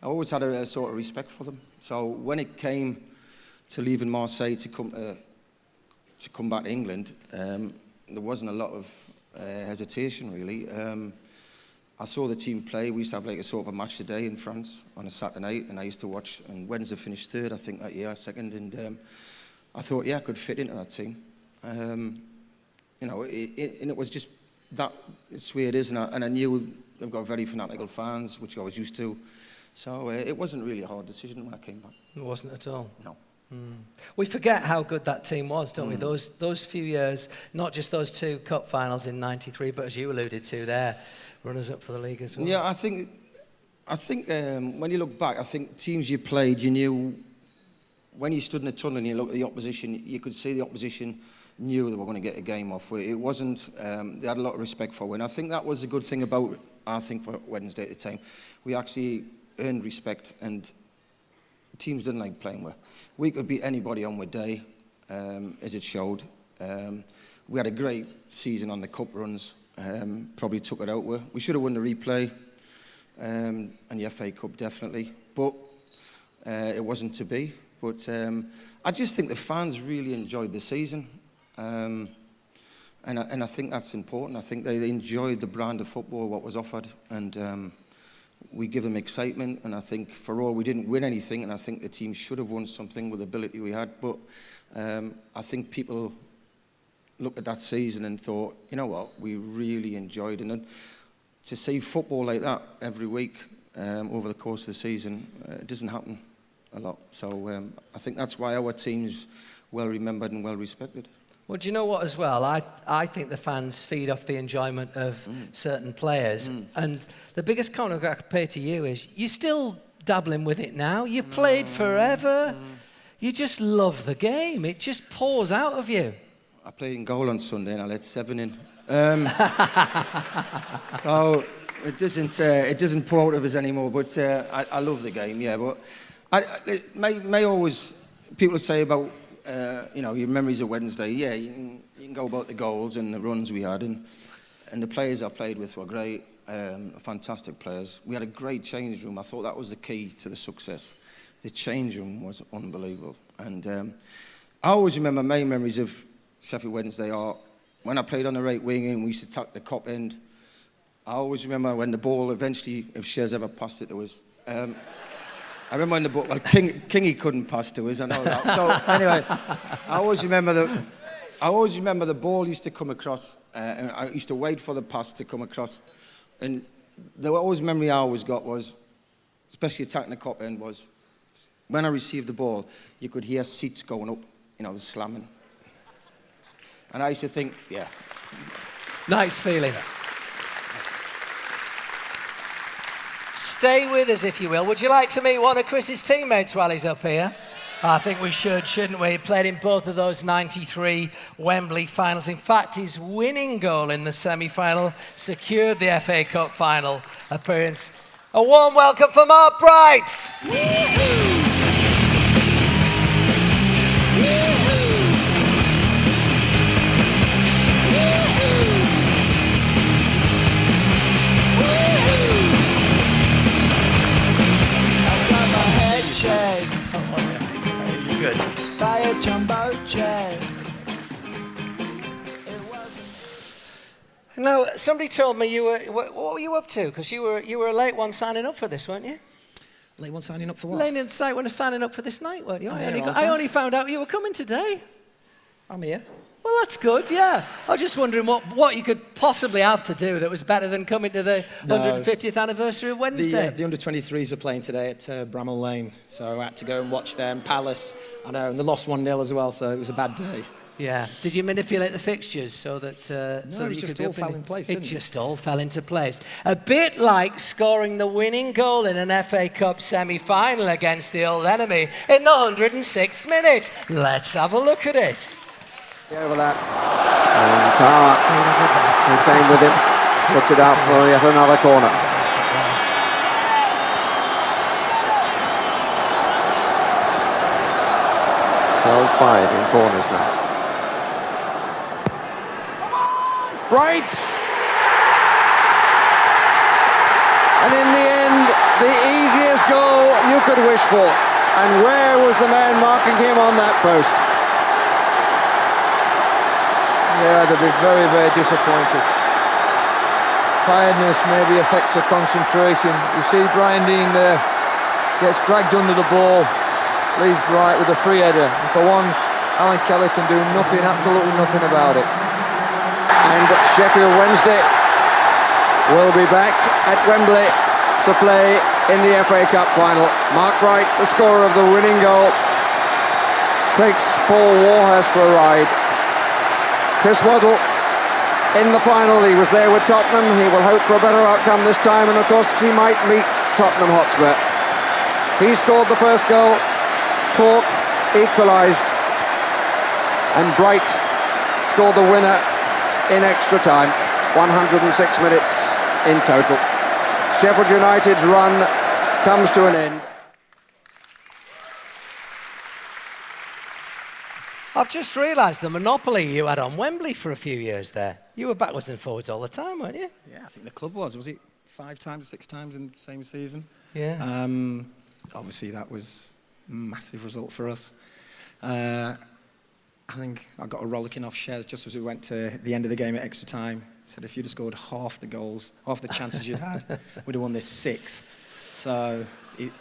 S14: I always had a sort of respect for them. So when it came to leaving Marseille to come back to England, there wasn't a lot of hesitation, really. I saw the team play. We used to have like a sort of a match today in France on a Saturday night, and I used to watch, and Wednesday finished 3rd, I think, that year, 2nd, and I thought, yeah, I could fit into that team. And it was just that, it's the way it is, and I knew they've got very fanatical fans, which I was used to. So it wasn't really a hard decision when I came back.
S1: It wasn't at all?
S14: No.
S1: We forget how good that team was, don't we? Those few years, not just those 2 cup finals in '93, but as you alluded to there, runners-up for the league as well.
S14: Yeah, I think when you look back, I think teams you played, you knew, when you stood in the tunnel and you looked at the opposition, you could see the opposition knew they were going to get a game off. It wasn't, they had a lot of respect for it. And I think that was a good thing for Wednesday at the time. We actually earned respect, and teams didn't like playing with. We could beat anybody on our day, as it showed. We had a great season on the cup runs. Probably took it out. We should have won the replay and the FA Cup, definitely. But it wasn't to be. But I just think the fans really enjoyed the season. And I think that's important. I think they enjoyed the brand of football, what was offered. And we give them excitement. And I think for all, we didn't win anything. And I think the team should have won something with the ability we had. But I think people looked at that season and thought, you know what, we really enjoyed it. And to see football like that every week over the course of the season, it doesn't happen a lot. So I think that's why our team's well remembered and well respected.
S1: Well, do you know what as well? I think the fans feed off the enjoyment of certain players. And the biggest compliment I could pay to you is you're still dabbling with it now. You played forever. You just love the game. It just pours out of you.
S14: I played in goal on Sunday and I let 7 in. So it doesn't pour out of us anymore. But I love the game, yeah. But it may always, people say about, your memories of Wednesday. Yeah, you can go about the goals and the runs we had. And the players I played with were great, fantastic players. We had a great change room. I thought that was the key to the success. The change room was unbelievable. And I always remember my memories of Sheffield Wednesday are when I played on the right wing and we used to tuck the cop end. I always remember when the ball eventually, if Shez ever passed it to us. I remember when the ball, well, Kingy couldn't pass to us, I know that. So anyway, I always remember the ball used to come across, and I used to wait for the pass to come across. And the always memory I always got was, especially attacking the cop end, was when I received the ball, you could hear seats going up, the slamming. And I used to think, yeah.
S1: Nice feeling. Stay with us, if you will. Would you like to meet one of Chris's teammates while he's up here? I think we should, shouldn't we? He played in both of those 93 Wembley finals. In fact, his winning goal in the semi-final secured the FA Cup final appearance. A warm welcome for Mark Bright. Good. By a jumbo jet. Now, somebody told me you were. What were you up to? Because you were a late one signing up for this, weren't you?
S15: Late one signing up for what?
S1: Late one signing up for this night, weren't you?
S15: I
S1: only found out you were coming today.
S15: I'm here.
S1: Well, that's good, yeah. I was just wondering what you could possibly have to do that was better than coming to the 150th anniversary of Wednesday.
S15: The under-23s were playing today at Bramall Lane, so I had to go and watch them. Palace, I know, and they lost 1-0 as well, so it was a bad day.
S1: Yeah. Did you manipulate the fixtures so that...
S15: No, it just all fell in place, didn't it?
S1: It just all fell into place. A bit like scoring the winning goal in an FA Cup semi-final against the old enemy in the 106th minute. Let's have a look at it.
S13: Over that. And Carr, who came with him, puts it out for yet another corner. Five in corners now. Bright! And in the end, the easiest goal you could wish for. And where was the man marking him on that post?
S3: Yeah, they'll be very, very disappointed. Tiredness maybe affects the concentration. You see Brian Dean there, gets dragged under the ball, leaves Bright with a free header. And for once, Alan Kelly can do nothing, absolutely nothing about it.
S13: And Sheffield Wednesday will be back at Wembley to play in the FA Cup final. Mark Bright, the scorer of the winning goal, takes Paul Warhurst for a ride. Chris Waddle in the final, he was there with Tottenham. He will hope for a better outcome this time, and of course he might meet Tottenham Hotspur. He scored the first goal, Cork equalised, and Bright scored the winner in extra time. 106 minutes in total. Sheffield United's run comes to an end.
S1: I've just realised the monopoly you had on Wembley for a few years there. You were backwards and forwards all the time, weren't you?
S15: Yeah, I think the club was it 5 times, 6 times in the same season?
S1: Yeah.
S15: Obviously, that was a massive result for us. I think I got a rollicking off Shez just as we went to the end of the game at extra time. Said if you'd have scored half the goals, half the chances you'd had, we'd have won this 6. So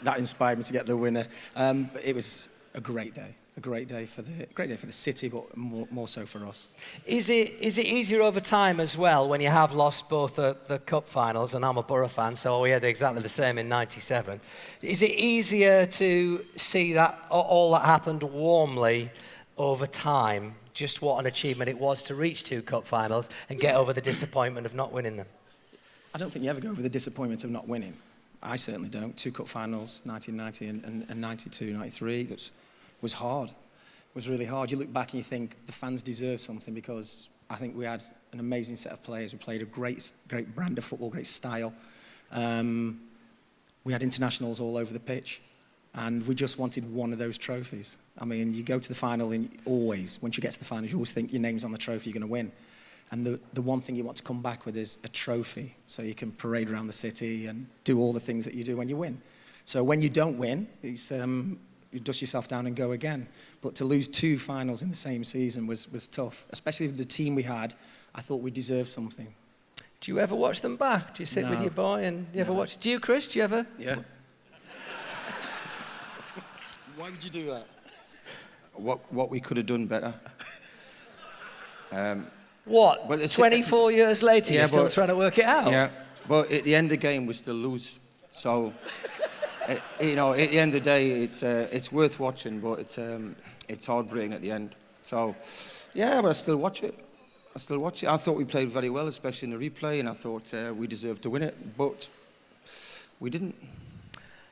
S15: that inspired me to get the winner. But it was a great day. A great day for the city, but more so for us.
S1: Is it easier over time as well when you have lost both the cup finals, and I'm a Borough fan, so we had exactly the same in '97. Is it easier to see that all that happened warmly over time? Just what an achievement it was to reach 2 cup finals and get over the disappointment of not winning them.
S15: I don't think you ever go over the disappointment of not winning. I certainly don't. 2 cup finals, 1990 and 92, 93. That was hard. It was really hard. You look back and you think the fans deserve something, because I think we had an amazing set of players. We played a great brand of football, great style. We had internationals all over the pitch, and we just wanted one of those trophies. I mean, you go to the final, and always, once you get to the finals, you always think your name's on the trophy, you're going to win. And the one thing you want to come back with is a trophy, so you can parade around the city and do all the things that you do when you win. So when you don't win, it's you dust yourself down and go again. But to lose 2 finals in the same season was tough, especially with the team we had. I thought we deserved something.
S1: Do you ever watch them back? Do you sit with your boy and you ever watch? Do you, Chris? Do you ever?
S14: Yeah.
S15: Why would you do that?
S14: What we could have done better.
S1: What? 24 years later, you're still trying to work it out?
S14: Yeah, but at the end of the game, we still lose. So, at the end of the day, it's worth watching, but it's heartbreaking at the end. So, yeah, but I still watch it. I thought we played very well, especially in the replay, and I thought we deserved to win it, but we didn't.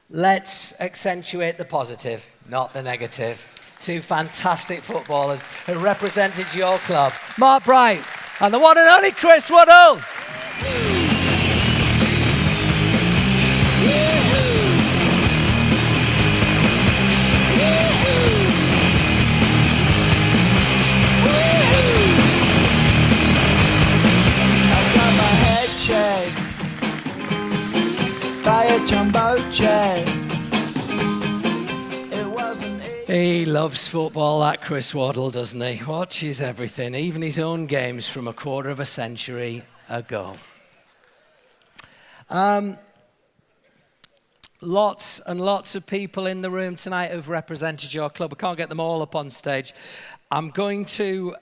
S1: Let's accentuate the positive, not the negative. 2 fantastic footballers who represented your club, Mark Bright and the one and only Chris Waddle.
S7: I got my head shaved by a jumbo jet.
S1: He loves football, that Chris Waddle, doesn't he? Watches everything, even his own games from a quarter of a century ago. Lots and lots of people in the room tonight who've represented your club. I can't get them all up on stage. I'm going to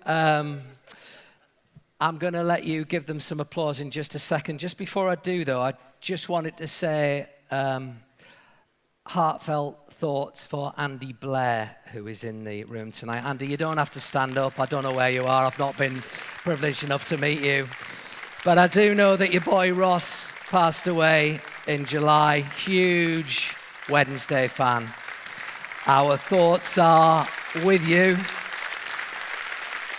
S1: let you give them some applause in just a second. Just before I do, though, I just wanted to say heartfelt thoughts for Andy Blair, who is in the room tonight. Andy, you don't have to stand up. I don't know where you are. I've not been privileged enough to meet you. But I do know that your boy Ross passed away in July. Huge Wednesday fan. Our thoughts are with you.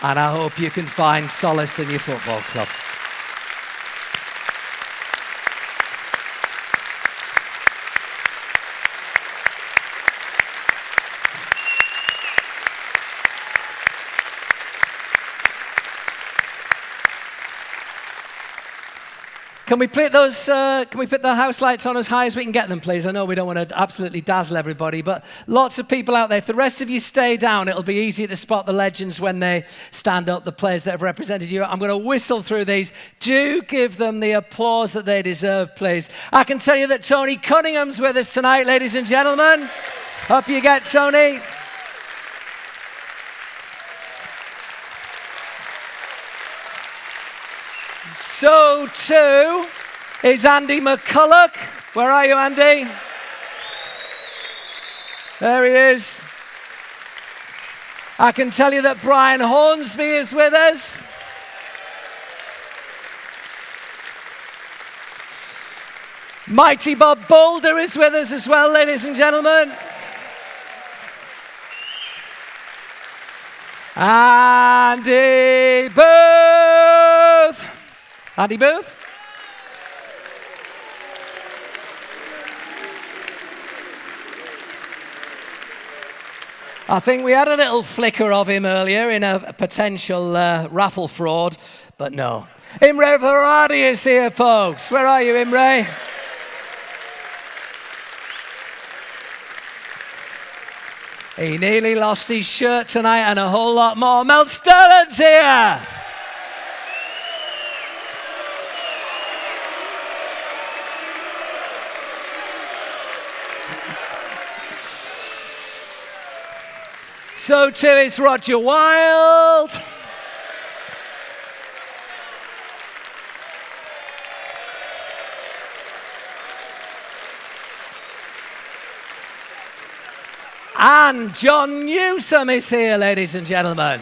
S1: And I hope you can find solace in your football club. Can we put the house lights on as high as we can get them, please? I know we don't want to absolutely dazzle everybody, but lots of people out there. If the rest of you stay down, it'll be easier to spot the legends when they stand up, the players that have represented you. I'm going to whistle through these. Do give them the applause that they deserve, please. I can tell you that Tony Cunningham's with us tonight, ladies and gentlemen. Up you get, Tony. So too is Andy McCulloch. Where are you, Andy? There he is. I can tell you that Brian Hornsby is with us. Mighty Bob Boulder is with us as well, ladies and gentlemen. Andy Booth. Andy Booth? I think we had a little flicker of him earlier in a potential raffle fraud, but no. Imre Varadi is here, folks. Where are you, Imre? He nearly lost his shirt tonight and a whole lot more. Mel Sterland's here. So too is Roger Wild. And John Newsom is here, ladies and gentlemen.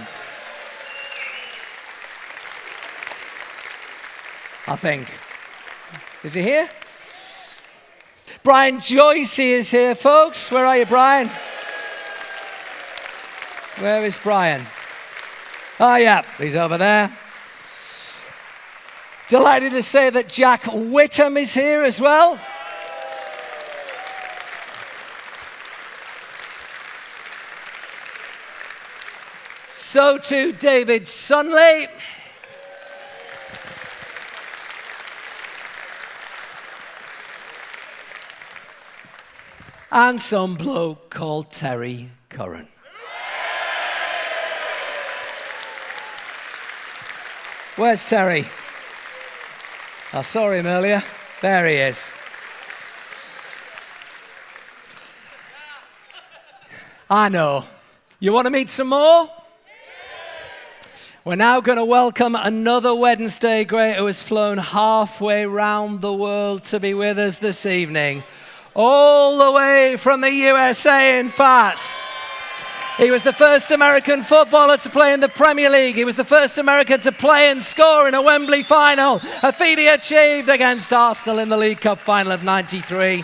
S1: I think. Is he here? Brian Joyce is here, folks. Where are you, Brian? Where is Brian? Oh, yeah, he's over there. Delighted to say that Jack Whittam is here as well. So too David Sunley. And some bloke called Terry Curran. Where's Terry? I saw him earlier. There he is. I know. You want to meet some more? We're now going to welcome another Wednesday great who has flown halfway round the world to be with us this evening. All the way from the USA, in fact. He was the first American footballer to play in the Premier League. He was the first American to play and score in a Wembley final, a feat he achieved against Arsenal in the League Cup final of '93.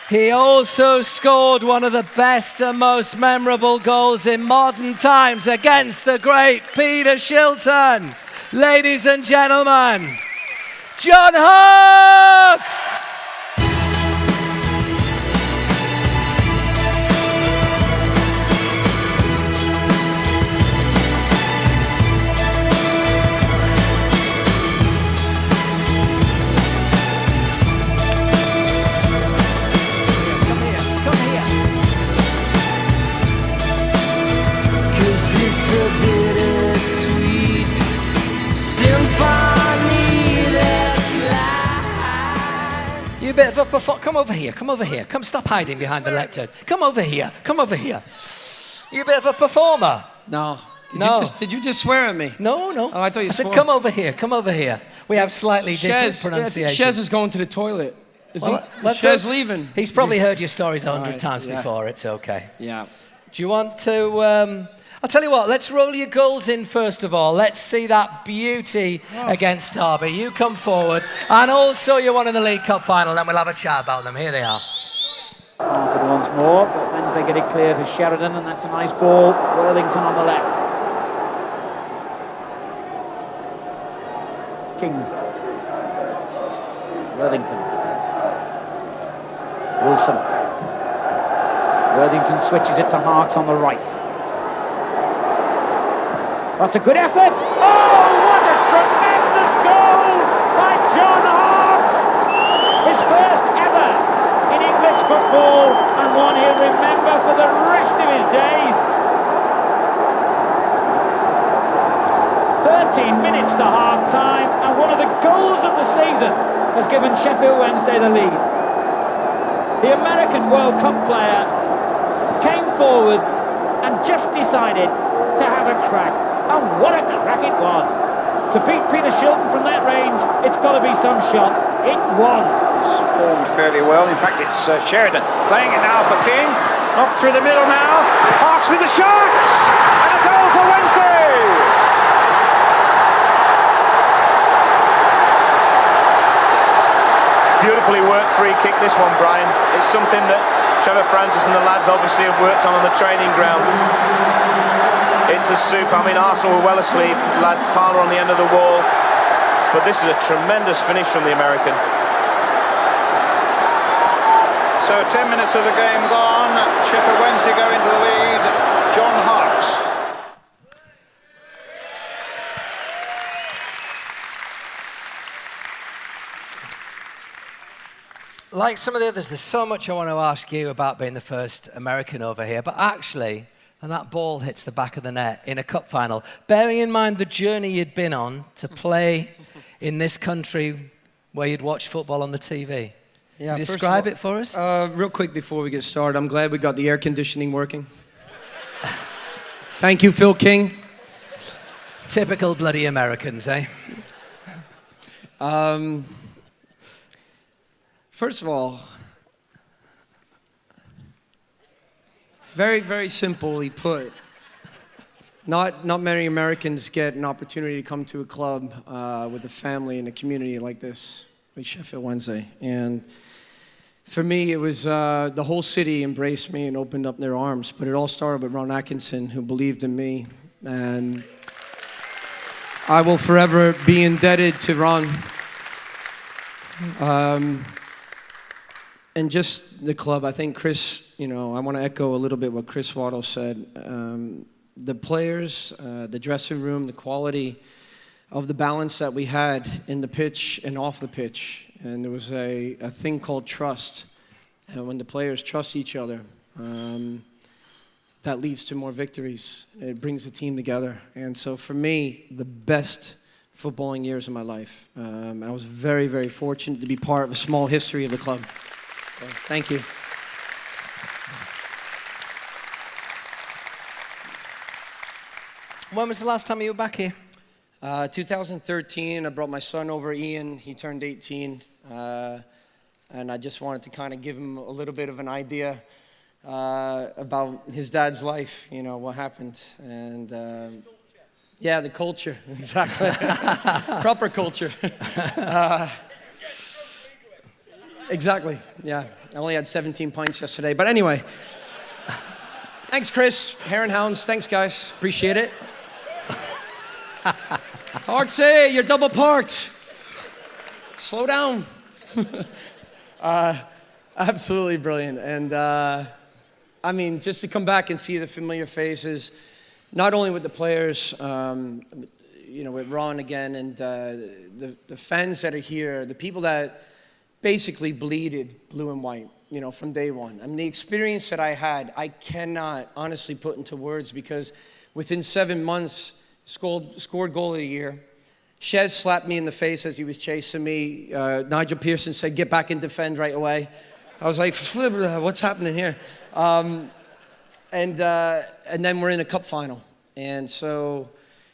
S1: He also scored one of the best and most memorable goals in modern times against the great Peter Shilton. Ladies and gentlemen, John Harkes! You bit of a come over here, come over here. Come, stop hiding behind the lectern. Come over here, come over here. You a bit of a performer.
S16: No.
S1: No.
S16: Did you just swear at me?
S1: No, no.
S16: Oh, I thought you
S1: said,
S16: swore.
S1: come over here, come over here. We have slightly different pronunciation.
S16: Shez is going to the toilet. Is
S1: Shez
S16: leaving?
S1: He's probably heard your stories 100 times before. It's okay.
S16: Yeah.
S1: Do you want to... I'll tell you what, let's roll your goals in first of all. Let's see that beauty against Derby. You come forward. And also you won in the League Cup final, then we'll have a chat about them. Here they are.
S17: Martin once more, but Wednesday get it clear to Sheridan, and that's a nice ball. Worthington on the left. King. Worthington. Wilson. Worthington switches it to Harkes on the right. That's a good effort. Oh, what a tremendous goal by John Harkes. His first ever in English football, and one he'll remember for the rest of his days. 13 minutes to half-time, and one of the goals of the season has given Sheffield Wednesday the lead. The American World Cup player came forward and just decided to have a crack. And what a crack it was. To beat Peter Shilton from that range, it's got to be some shot. It was.
S18: It's formed fairly well. In fact, it's Sheridan playing it now for King. Knocked through the middle now. Harkes with the shot! And a goal for Wednesday! Beautifully worked free kick, this one, Brian. It's something that Trevor Francis and the lads obviously have worked on the training ground. It's a super. I mean, Arsenal were well asleep. Lad Parler on the end of the wall. But this is a tremendous finish from the American. So 10 minutes of the game gone. Sheffield Wednesday go into the lead.
S1: like some of the others, there's so much I want to ask you about being the first American over here, but actually, and that ball hits the back of the net in a cup final, bearing in mind the journey you'd been on to play in this country where you'd watch football on the TV.
S16: Yeah,
S1: Can you describe it for us?
S16: Real quick before we get started, I'm glad we got the air conditioning working. Thank you, Phil King.
S1: Typical bloody Americans, eh?
S16: First of all, very, very simply put, not many Americans get an opportunity to come to a club with a family and a community like this, like Sheffield Wednesday. And for me, it was the whole city embraced me and opened up their arms. But it all started with Ron Atkinson, who believed in me. And I will forever be indebted to Ron. And just the club, I think Chris, I want to echo a little bit what Chris Waddle said. The players, the dressing room, the quality of the balance that we had in the pitch and off the pitch. And there was a thing called trust. And when the players trust each other, that leads to more victories. It brings the team together. And so for me, the best footballing years of my life. And I was very, very fortunate to be part of a small history of the club. So, thank you.
S1: When was the last time you were back here?
S16: 2013, I brought my son over, Ian. He turned 18. And I just wanted to kind of give him a little bit of an idea about his dad's life, what happened. And yeah, the culture, exactly. Proper culture. Exactly, yeah. I only had 17 pints yesterday. But anyway, thanks, Chris. Heron Hounds, thanks, guys. Appreciate it. Harksey, you're double parked. Slow down. Absolutely brilliant. And just to come back and see the familiar faces, not only with the players, with Ron again, and the fans that are here, the people that basically bleeded blue and white, from day one. The experience that I had, I cannot honestly put into words, because within 7 months, scored goal of the year. Shez slapped me in the face as he was chasing me. Nigel Pearson said, "Get back and defend right away." I was like, what's happening here? And then we're in a cup final. And so,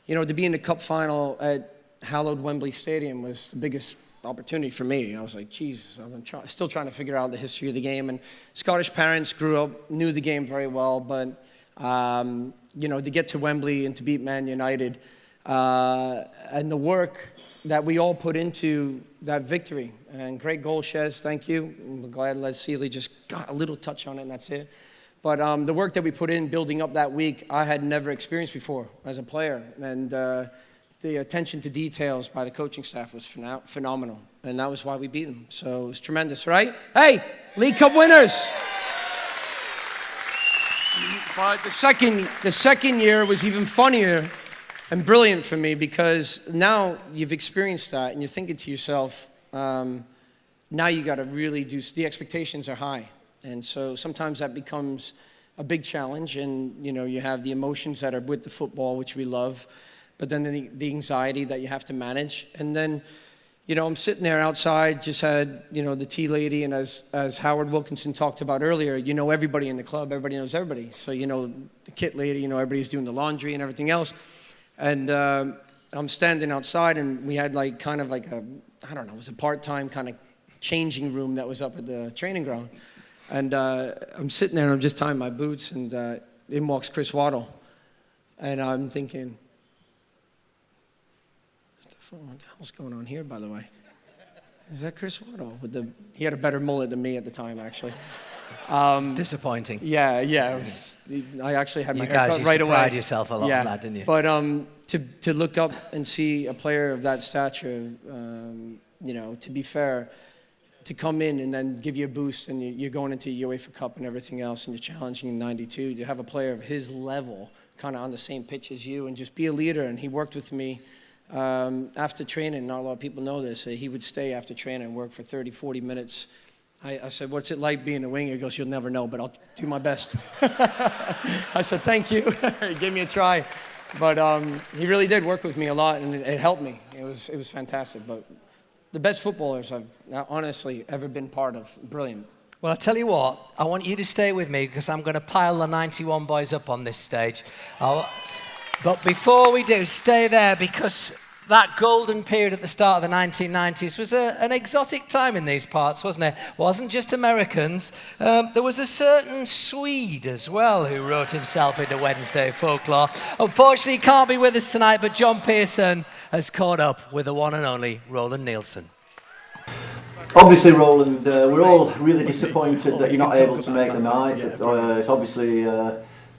S16: to be in the cup final at hallowed Wembley Stadium was the biggest opportunity for me. I was like, geez, I'm still trying to figure out the history of the game. And Scottish parents grew up, knew the game very well. But, to get to Wembley and to beat Man United, and the work that we all put into that victory. And great goal, Shez, thank you. I'm glad Les Seeley just got a little touch on it, and that's it. But the work that we put in building up that week, I had never experienced before as a player. And the attention to details by the coaching staff was phenomenal. And that was why we beat them. So it was tremendous, right? Hey, League Cup winners. But the second year was even funnier and brilliant for me, because now you've experienced that and you're thinking to yourself, now you got to really the expectations are high. And so sometimes that becomes a big challenge, and you have the emotions that are with the football, which we love, but then the anxiety that you have to manage. And then, I'm sitting there outside, just had, the tea lady, and as Howard Wilkinson talked about earlier, everybody in the club, everybody knows everybody. So, the kit lady, everybody's doing the laundry and everything else. And I'm standing outside, and we had it was a part-time kind of changing room that was up at the training ground. And I'm sitting there, and I'm just tying my boots, and in walks Chris Waddle. And I'm thinking, what the hell's going on here, by the way? Is that Chris Waddle? He had a better mullet than me at the time, actually.
S1: Disappointing.
S16: Yeah. I actually had my haircut right away.
S1: You guys used to pride yourself a lot on that, didn't you?
S16: But to look up and see a player of that stature, to be fair, to come in and then give you a boost, and you're going into UEFA Cup and everything else, and you're challenging in 92, to have a player of his level kind of on the same pitch as you and just be a leader. And he worked with me after training. Not a lot of people know this. He would stay after training and work for 30, 40 minutes I said, what's it like being a winger? He goes, you'll never know, but I'll do my best. I said, thank you. He gave me a try. But he really did work with me a lot, and it helped me. It was fantastic. But the best footballers I've honestly ever been part of. Brilliant.
S1: Well, I'll tell you what, I want you to stay with me because I'm going to pile the 91 boys up on this stage. But before we do, stay there because that golden period at the start of the 1990s was an exotic time in these parts, wasn't it? It wasn't just Americans. There was a certain Swede as well who wrote himself into Wednesday folklore. Unfortunately, he can't be with us tonight, but John Pearson has caught up with the one and only Roland Nilsson.
S4: Obviously, Roland, we're all really disappointed that you're not able to make the night. It's obviously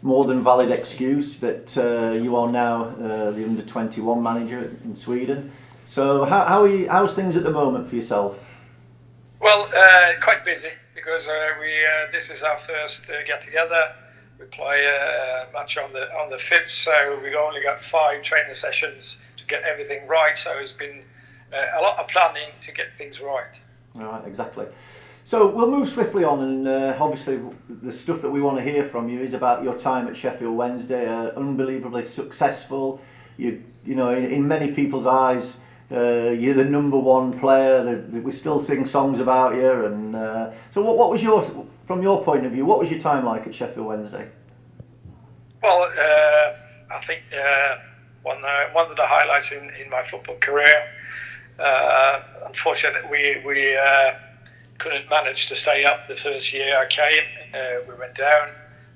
S4: more than valid excuse that you are now the under-21 manager in Sweden. So how's things at the moment for yourself?
S19: Well, quite busy because this is our first get-together. We play a match on the 5th, so we've only got 5 training sessions to get everything right. So it's been a lot of planning to get things right.
S4: All right, exactly. So we'll move swiftly on, and obviously the stuff that we want to hear from you is about your time at Sheffield Wednesday. Unbelievably successful. You know, in many people's eyes, you're the number 1 player. We still sing songs about you. And so, what was from your point of view? What was your time like at Sheffield Wednesday?
S19: Well, I think one of the highlights in my football career. Unfortunately, we couldn't manage to stay up the first year I came. We went down,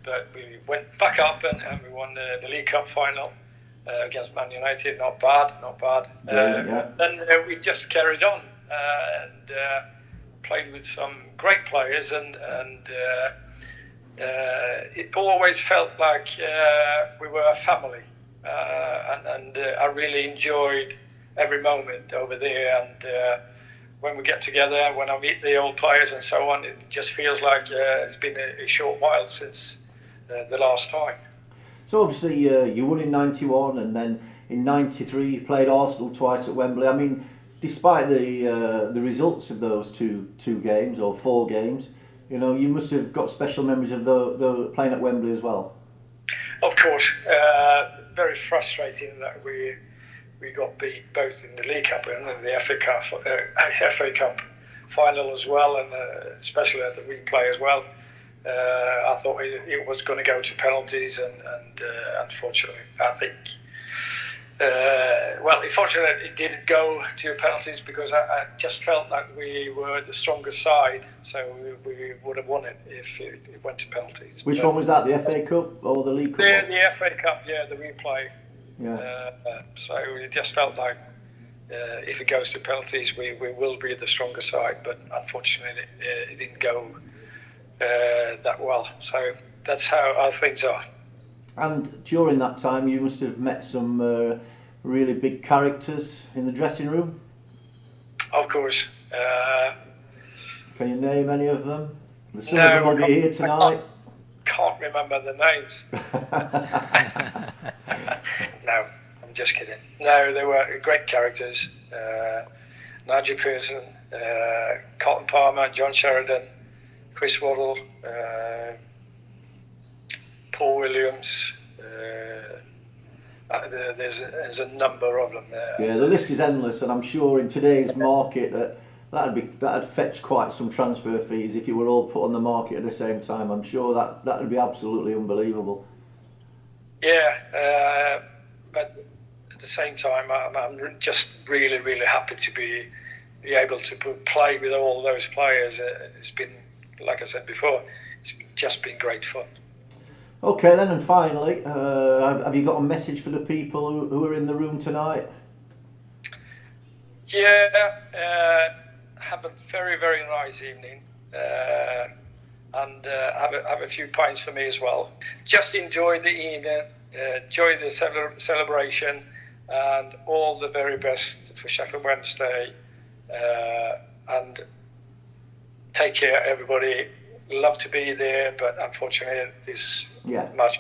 S19: but we went back up and we won the League Cup final against Man United. Not bad. Then we just carried on and played with some great players, and it always felt like we were a family, and I really enjoyed every moment over there, and when we get together, when I meet the old players and so on, it just feels like it's been a short while since the last time.
S4: So obviously you won in 91, and then in 93 you played Arsenal twice at Wembley. I mean, despite the results of those two games or 4 games, you know, you must have got special memories of the playing at Wembley as well.
S19: Of course, very frustrating that we got beat both in the League Cup and in the FA Cup final as well, and especially at the replay as well. I thought it was going to go to penalties, and unfortunately, I think. Unfortunately, it didn't go to penalties because I just felt like we were the stronger side, so we would have won it if it went to penalties.
S4: Which one was that, the FA Cup or the League Cup?
S19: The FA Cup, yeah, the replay.
S4: Yeah.
S19: So it just felt like if it goes to penalties, we will be the stronger side, but unfortunately it didn't go that well. So that's how things are.
S4: And during that time, you must have met some really big characters in the dressing room.
S19: Of course.
S4: Can you name any of them? Some of them will be here tonight.
S19: Can't remember the names. No, I'm just kidding. No, they were great characters. Nigel Pearson, Cotton Palmer, John Sheridan, Chris Waddle, Paul Williams. There's a number of them there.
S4: Yeah, the list is endless, and I'm sure in today's market that'd fetch quite some transfer fees if you were all put on the market at the same time. I'm sure that'd be absolutely unbelievable.
S19: Yeah, but at the same time, I'm just really, really happy to be able to play with all those players. It's been, like I said before, it's just been great fun.
S4: Okay then, and finally, have you got a message for the people who are in the room tonight?
S19: Yeah, have a very, very nice evening, and have a few pints for me as well. Just enjoy the evening, enjoy the celebration, and all the very best for Sheffield Wednesday, and take care, everybody. Love to be there, but unfortunately this match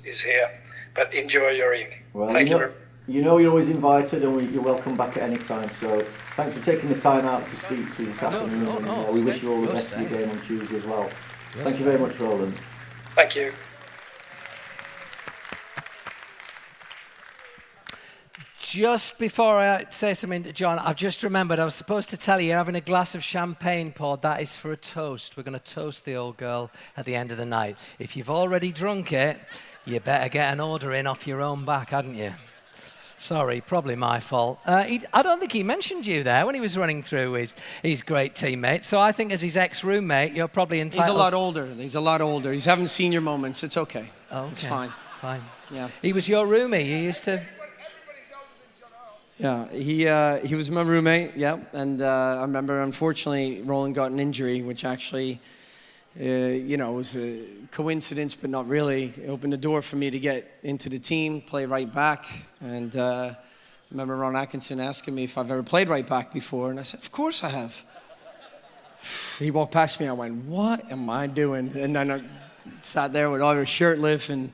S19: is here. But enjoy your evening.
S4: Well,
S19: Thank you.
S4: You know you're always invited, and you're welcome back at any time. So thanks for taking the time out to speak to us this afternoon.
S1: No.
S4: We wish you all the best for your game on Tuesday as well. Thank you very much, Roland.
S19: Thank you.
S1: Just before I say something to John, I've just remembered I was supposed to tell you you're having a glass of champagne poured. That is for a toast. We're going to toast the old girl at the end of the night. If you've already drunk it, you better get an order in off your own back, hadn't you? Sorry, probably my fault. I don't think he mentioned you there when he was running through his great teammates. So I think as his ex-roommate, you're probably entitled...
S16: He's a lot older. He's a lot older. He's having senior moments. It's okay.
S1: Okay.
S16: It's fine.
S1: Fine.
S16: Yeah.
S1: He was your roomie. You used to...
S16: Yeah, he was my roommate, yeah. And I remember, unfortunately, Roland got an injury, which actually, was a coincidence, but not really. It opened the door for me to get into the team, play right back. And I remember Ron Atkinson asking me if I've ever played right back before. And I said, of course I have. He walked past me, I went, what am I doing? And then I sat there with Irish shirtless and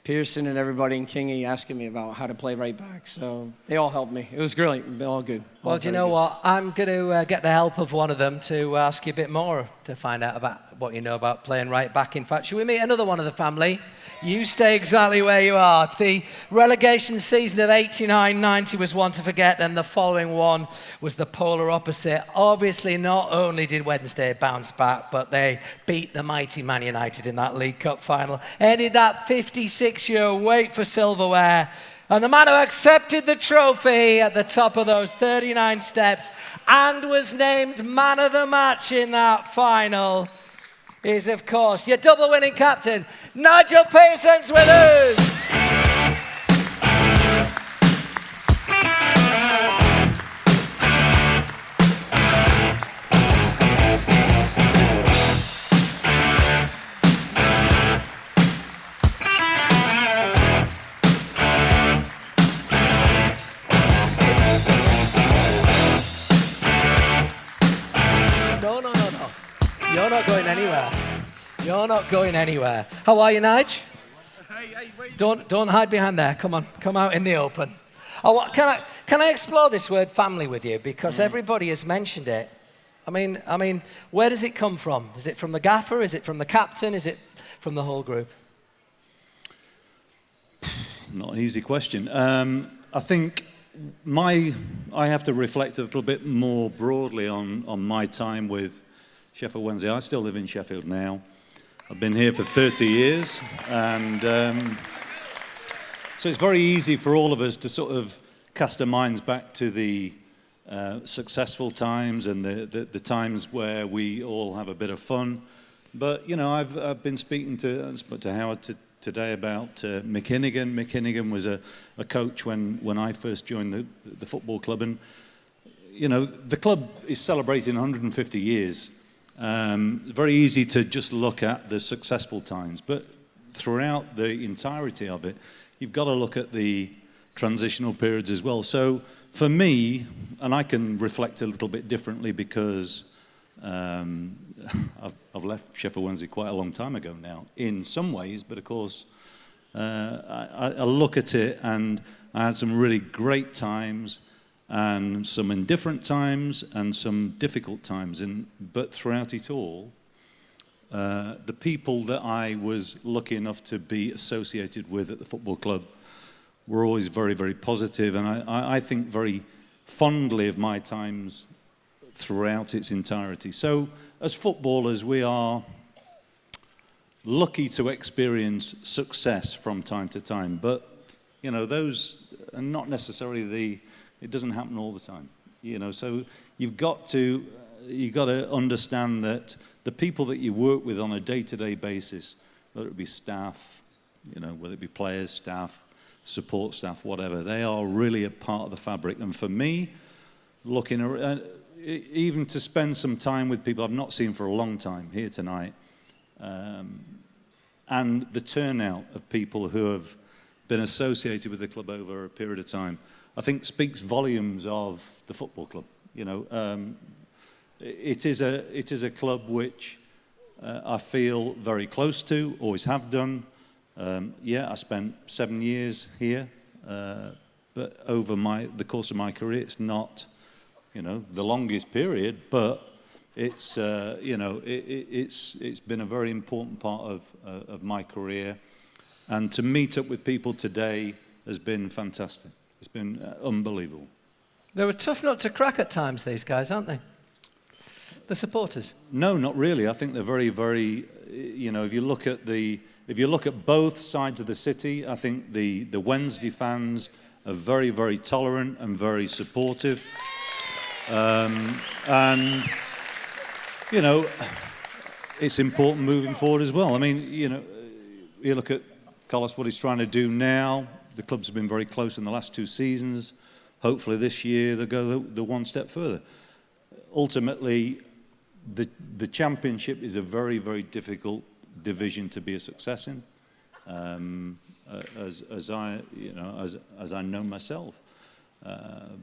S16: Pearson and everybody in Kingy asking me about how to play right back. So they all helped me. It was great. All good.
S1: Well, do you know what? I'm going to get the help of one of them to ask you a bit more to find out about what you know about playing right back. In fact, shall we meet another one of the family? You stay exactly where you are. The relegation season of 89-90 was one to forget, then the following one was the polar opposite. Obviously, not only did Wednesday bounce back, but they beat the mighty Man United in that League Cup final. Ended that 56-year wait for silverware. And the man who accepted the trophy at the top of those 39 steps and was named man of the match in that final is, of course, your double winning captain, Nigel Pearson's with us. You're not going anywhere. You're not going anywhere. How are you, Nige? Don't hide behind there. Come on, come out in the open. Can I explore this word family with you? Because everybody has mentioned it. I mean, where does it come from? Is it from the gaffer? Is it from the captain? Is it from the whole group?
S20: Not an easy question. I think I have to reflect a little bit more broadly on my time with Sheffield Wednesday. I still live in Sheffield now. I've been here for 30 years, and so it's very easy for all of us to sort of cast our minds back to the successful times and the times where we all have a bit of fun. But you know, I've been speaking to Howard today about Mick Hinnigan. Mick Hinnigan was a coach when I first joined the football club, and you know, the club is celebrating 150 years. Very easy to just look at the successful times, but throughout the entirety of it, you've got to look at the transitional periods as well. So for me, and I can reflect a little bit differently because I've left Sheffield Wednesday quite a long time ago now, in some ways, but of course, I look at it and I had some really great times, and some indifferent times and some difficult times. But throughout it all, the people that I was lucky enough to be associated with at the football club were always very, very positive, and I think very fondly of my times throughout its entirety. So as footballers, we are lucky to experience success from time to time, but you know, those are not necessarily it doesn't happen all the time, you know. So you've got to understand that the people that you work with on a day-to-day basis, whether it be staff, you know, whether it be players, staff, support staff, whatever, they are really a part of the fabric. And for me, looking around, even to spend some time with people I've not seen for a long time here tonight, and the turnout of people who have been associated with the club over a period of time, I think speaks volumes of the football club. You know, it is a club which I feel very close to, always have done. I spent 7 years here, but over the course of my career, it's not the longest period, but it's it's been a very important part of my career, and to meet up with people today has been fantastic. It's been unbelievable.
S1: They're a tough nut to crack at times, these guys, aren't they? The supporters.
S20: No, not really. I think they're very, very. If you look at both sides of the city, I think the Wednesday fans are very, very tolerant and very supportive. And it's important moving forward as well. I mean, you look at Carlos, what he's trying to do now. The clubs have been very close in the last 2 seasons. Hopefully this year they'll go the one step further. Ultimately, the Championship is a very, very difficult division to be a success in, as I know myself.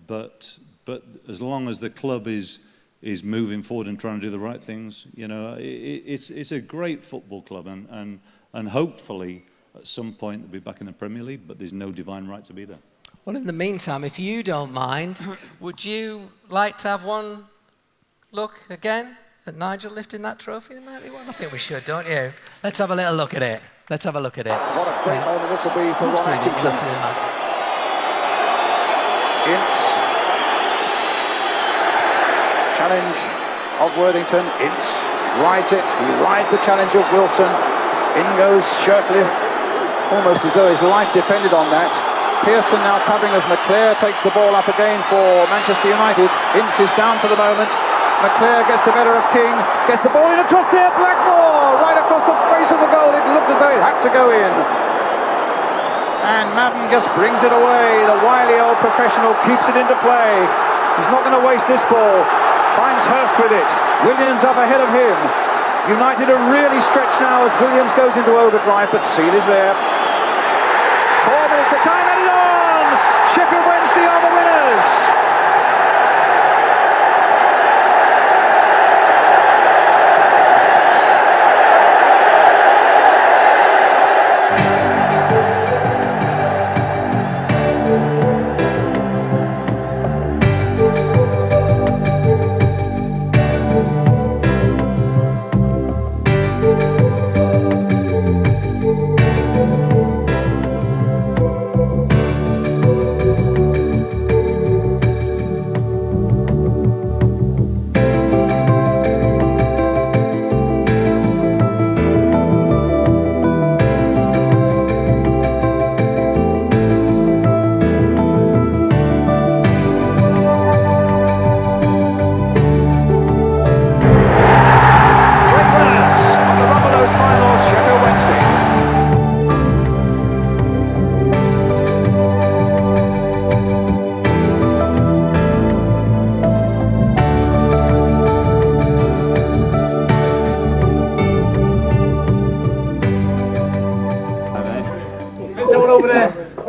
S20: But as long as the club is moving forward and trying to do the right things, it's a great football club, and hopefully at some point they'll be back in the Premier League. But there's no divine right to be there.
S1: Well, in the meantime, if you don't mind, would you like to have one look again at Nigel lifting that trophy in 91? I think we should, don't you? Let's have a little look at it. Let's have a look at it.
S10: What a great moment this will be for Ron Atkinson. Ince. Challenge of Worthington. Ince rides it. He rides the challenge of Wilson. In goes Shirtley, almost as though his life depended on that. Pearson now covering as McClare takes the ball up again for Manchester United. Ince is down for the moment. McClare gets the better of King, gets the ball in across there, Blackmore, right across the face of the goal. It looked as though it had to go in. And Madden just brings it away. The wily old professional keeps it into play. He's not going to waste this ball. Finds Hurst with it. Williams up ahead of him. United are really stretched now as Williams goes into overdrive, but Seal is there. 4 minutes of time added on. Sheffield Wednesday are the winners.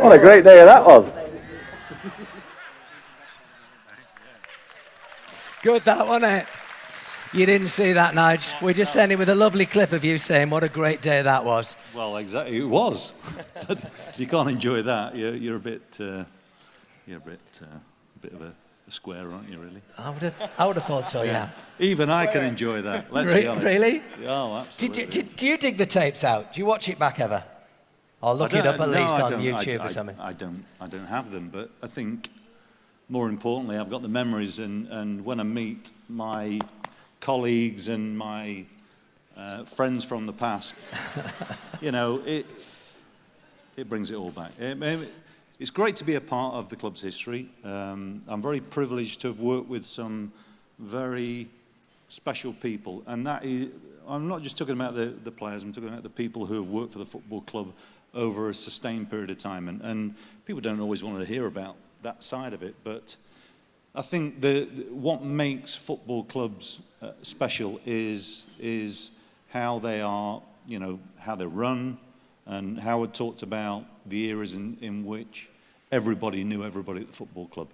S21: What a great day that was.
S1: Good, that, wasn't it? You didn't see that, Nige. We just ended with a lovely clip of you saying what a great day that was.
S20: Well, exactly, it was. But you can't enjoy that. You're a bit of a square, aren't you? Really?
S1: I would have thought so. Yeah.
S20: Even I can enjoy that. Let's be honest.
S1: Really?
S20: Oh, absolutely.
S1: Do you dig the tapes out? Do you watch it back ever? Or look it up at least on YouTube or something?
S20: I don't have them, but I think more importantly, I've got the memories, and when I meet my colleagues and my friends from the past, it brings it all back. It's great to be a part of the club's history. I'm very privileged to have worked with some very special people, and that is, I'm not just talking about the players, I'm talking about the people who have worked for the football club over a sustained period of time, and people don't always want to hear about that side of it, but I think what makes football clubs special is how they are, how they're run, and Howard talked about the eras in which everybody knew everybody at the football club.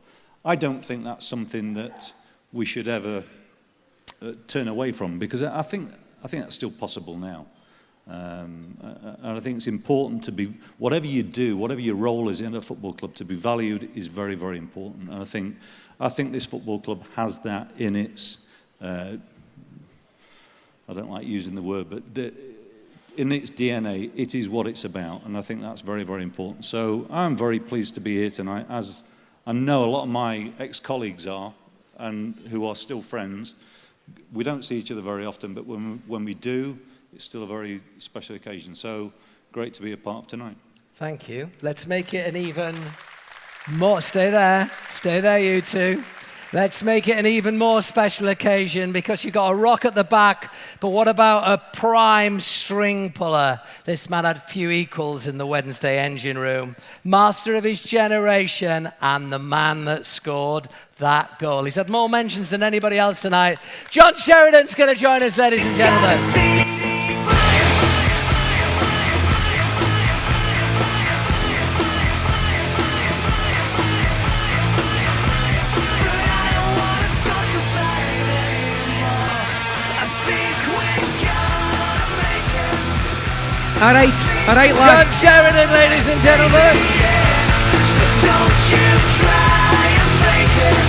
S20: I don't think that's something that we should ever turn away from, because I think that's still possible now. And I think it's important to be, whatever you do, whatever your role is in a football club, to be valued is very, very important. And I think this football club has that in its, I don't like using the word, but in its DNA, it is what it's about. And I think that's very, very important. So I'm very pleased to be here tonight, as I know a lot of my ex-colleagues are, and who are still friends. We don't see each other very often, but when we do, it's still a very special occasion. So great to be a part of tonight.
S1: Thank you. Let's make it an even more... Stay there, you two. Let's make it an even more special occasion, because you've got a rock at the back, but what about a prime string puller? This man had few equals in the Wednesday engine room. Master of his generation, and the man that scored that goal. He's had more mentions than anybody else tonight. John Sheridan's going to join us, ladies and gentlemen.
S16: All right, lad.
S1: John Sheridan, ladies and gentlemen.
S7: So don't you try and fake it.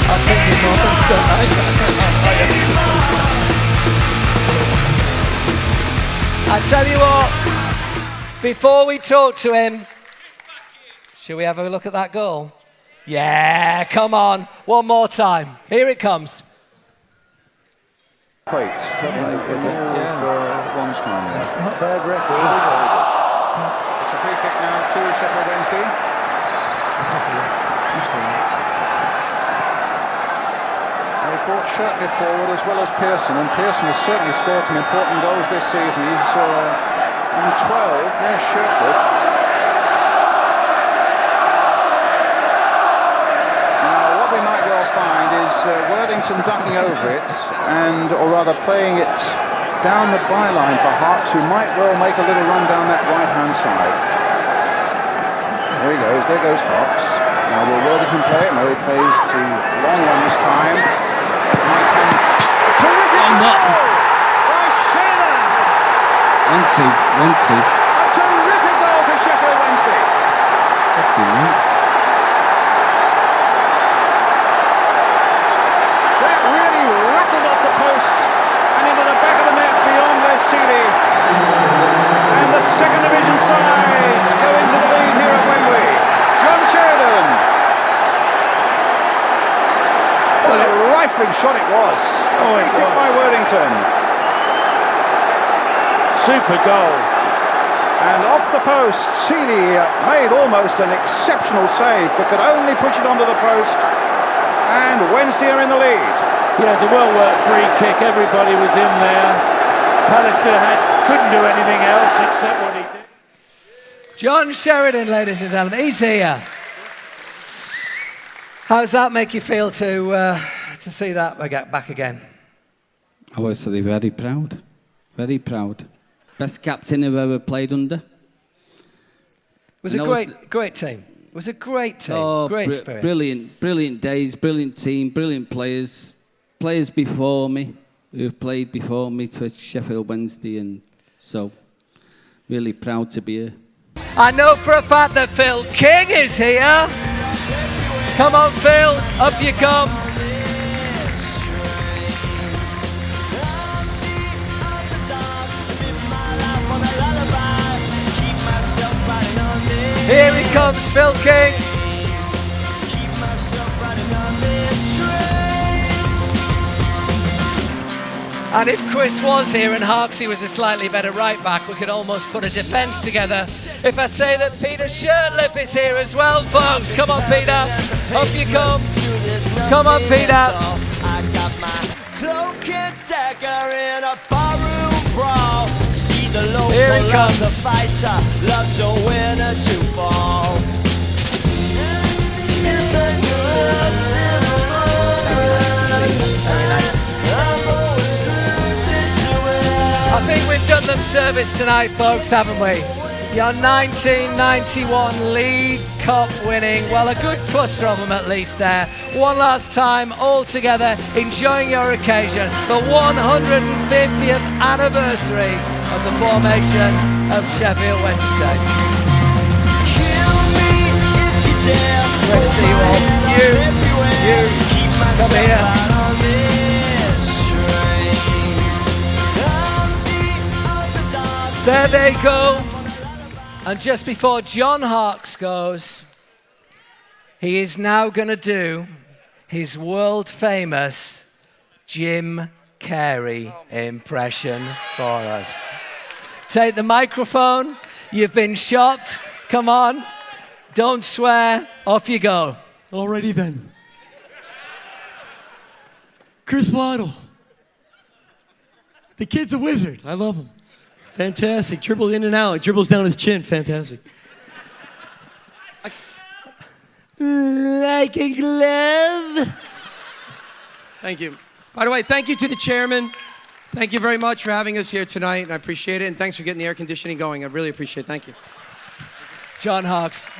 S1: I'll pick him up and stuff. I tell you what, before we talk to him, shall we have a look at that goal? Yeah, come on. One more time. Here it comes.
S10: Wait, one's time.
S21: Not bad record, is it?
S10: It's a free kick now to Sheffield Wednesday.
S1: It's up here. You've seen it.
S10: They brought Shirtley forward as well as Pearson, and Pearson has certainly scored some important goals this season. He's on 12. There's Shirtley. Find is Worthington ducking over it, or rather playing it down the byline for Harkes, who might well make a little run down that right-hand side. There he goes, there goes Harkes. Now will Worthington play it? No, he plays the long one this time. Terrific goal by Sheridan!
S2: 1-2.
S10: A terrific goal for Sheffield Wednesday. And the second division side go into the lead here at Wembley. John Sheridan. What a rifling shot it was. A free kick by Worthington.
S21: Super goal.
S10: And off the post, Seeley made almost an exceptional save, but could only push it onto the post. And Wednesday are in the lead.
S21: Yeah, it's a well-worked free kick. Everybody was in there. Pallister couldn't do anything else except what he did.
S1: John Sheridan, ladies and gentlemen, he's here. How does that make you feel to see that back again?
S2: Obviously very proud, very proud. Best captain I've ever played under.
S1: It was a great team. It was a great team, great spirit.
S2: Brilliant days, brilliant team, brilliant players. Players before me, who've played before me for Sheffield Wednesday, and so really proud to be here.
S1: I know for a fact that Phil King is here. Come on, Phil, up you come. Here he comes, Phil King. And if Chris was here and Harkes was a slightly better right back, we could almost put a defence together. If I say that Peter Shirtliff is here as well, folks. Come on, Peter. Up you come. Come on, Peter.
S7: I got my cloak and dagger in a barroom brawl. See the local
S1: here he comes.
S7: Loves a fighter, loves a winner to fall. Is the girl still alive?
S1: Very nice. I think we've done them service tonight, folks, haven't we? Your 1991 League Cup winning, well, a good cluster of them at least there. One last time, all together, enjoying your occasion, the 150th anniversary of the formation of Sheffield Wednesday. Great to see you all. You, come here. There they go. And just before John Harkes goes, he is now going to do his world-famous Jim Carrey impression for us. Take the microphone. You've been shopped. Come on. Don't swear. Off you go.
S5: Alrighty then. Chris Waddle. The kid's a wizard. I love him. Fantastic. Dribbles in and out. Dribbles down his chin. Fantastic. Like a glove.
S16: Thank you. By the way, thank you to the chairman. Thank you very much for having us here tonight, and I appreciate it. And thanks for getting the air conditioning going. I really appreciate it. Thank you.
S1: John Harkes.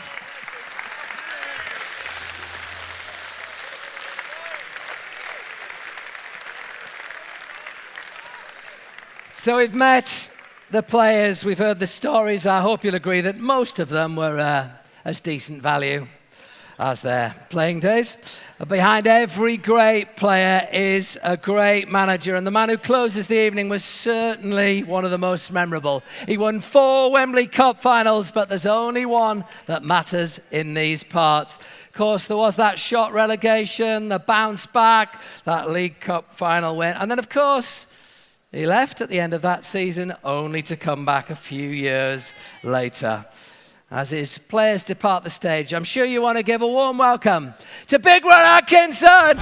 S1: So we've met the players, we've heard the stories. I hope you'll agree that most of them were as decent value as their playing days. Behind every great player is a great manager, and the man who closes the evening was certainly one of the most memorable. He won 4 Wembley Cup finals, but there's only one that matters in these parts. Of course, there was that shot relegation, the bounce back, that League Cup final win, and then, of course, he left at the end of that season, only to come back a few years later. As his players depart the stage, I'm sure you want to give a warm welcome to Big Ron Atkinson.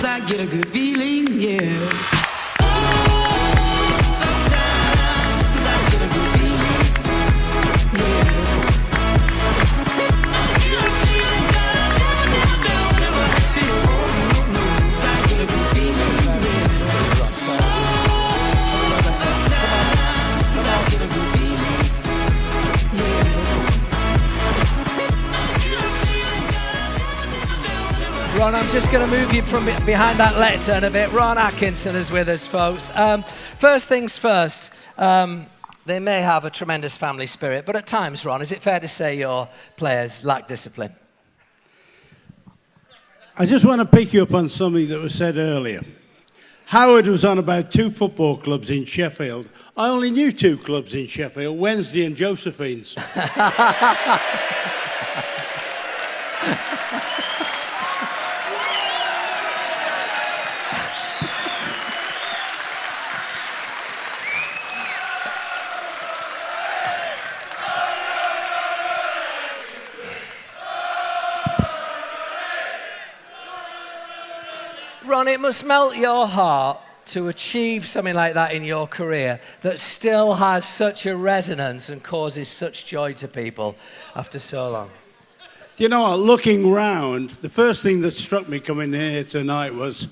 S7: I get a good feeling, yeah.
S1: Ron, I'm just going to move you from behind that lectern a bit. Ron Atkinson is with us, folks. First things first, they may have a tremendous family spirit, but at times, Ron, is it fair to say your players lack discipline?
S22: I just want to pick you up on something that was said earlier. Howard was on about 2 football clubs in Sheffield. I only knew 2 clubs in Sheffield, Wednesday and Josephine's.
S1: Ron, it must melt your heart to achieve something like that in your career that still has such a resonance and causes such joy to people after so long.
S22: Do you know what, looking round, the first thing that struck me coming here tonight was,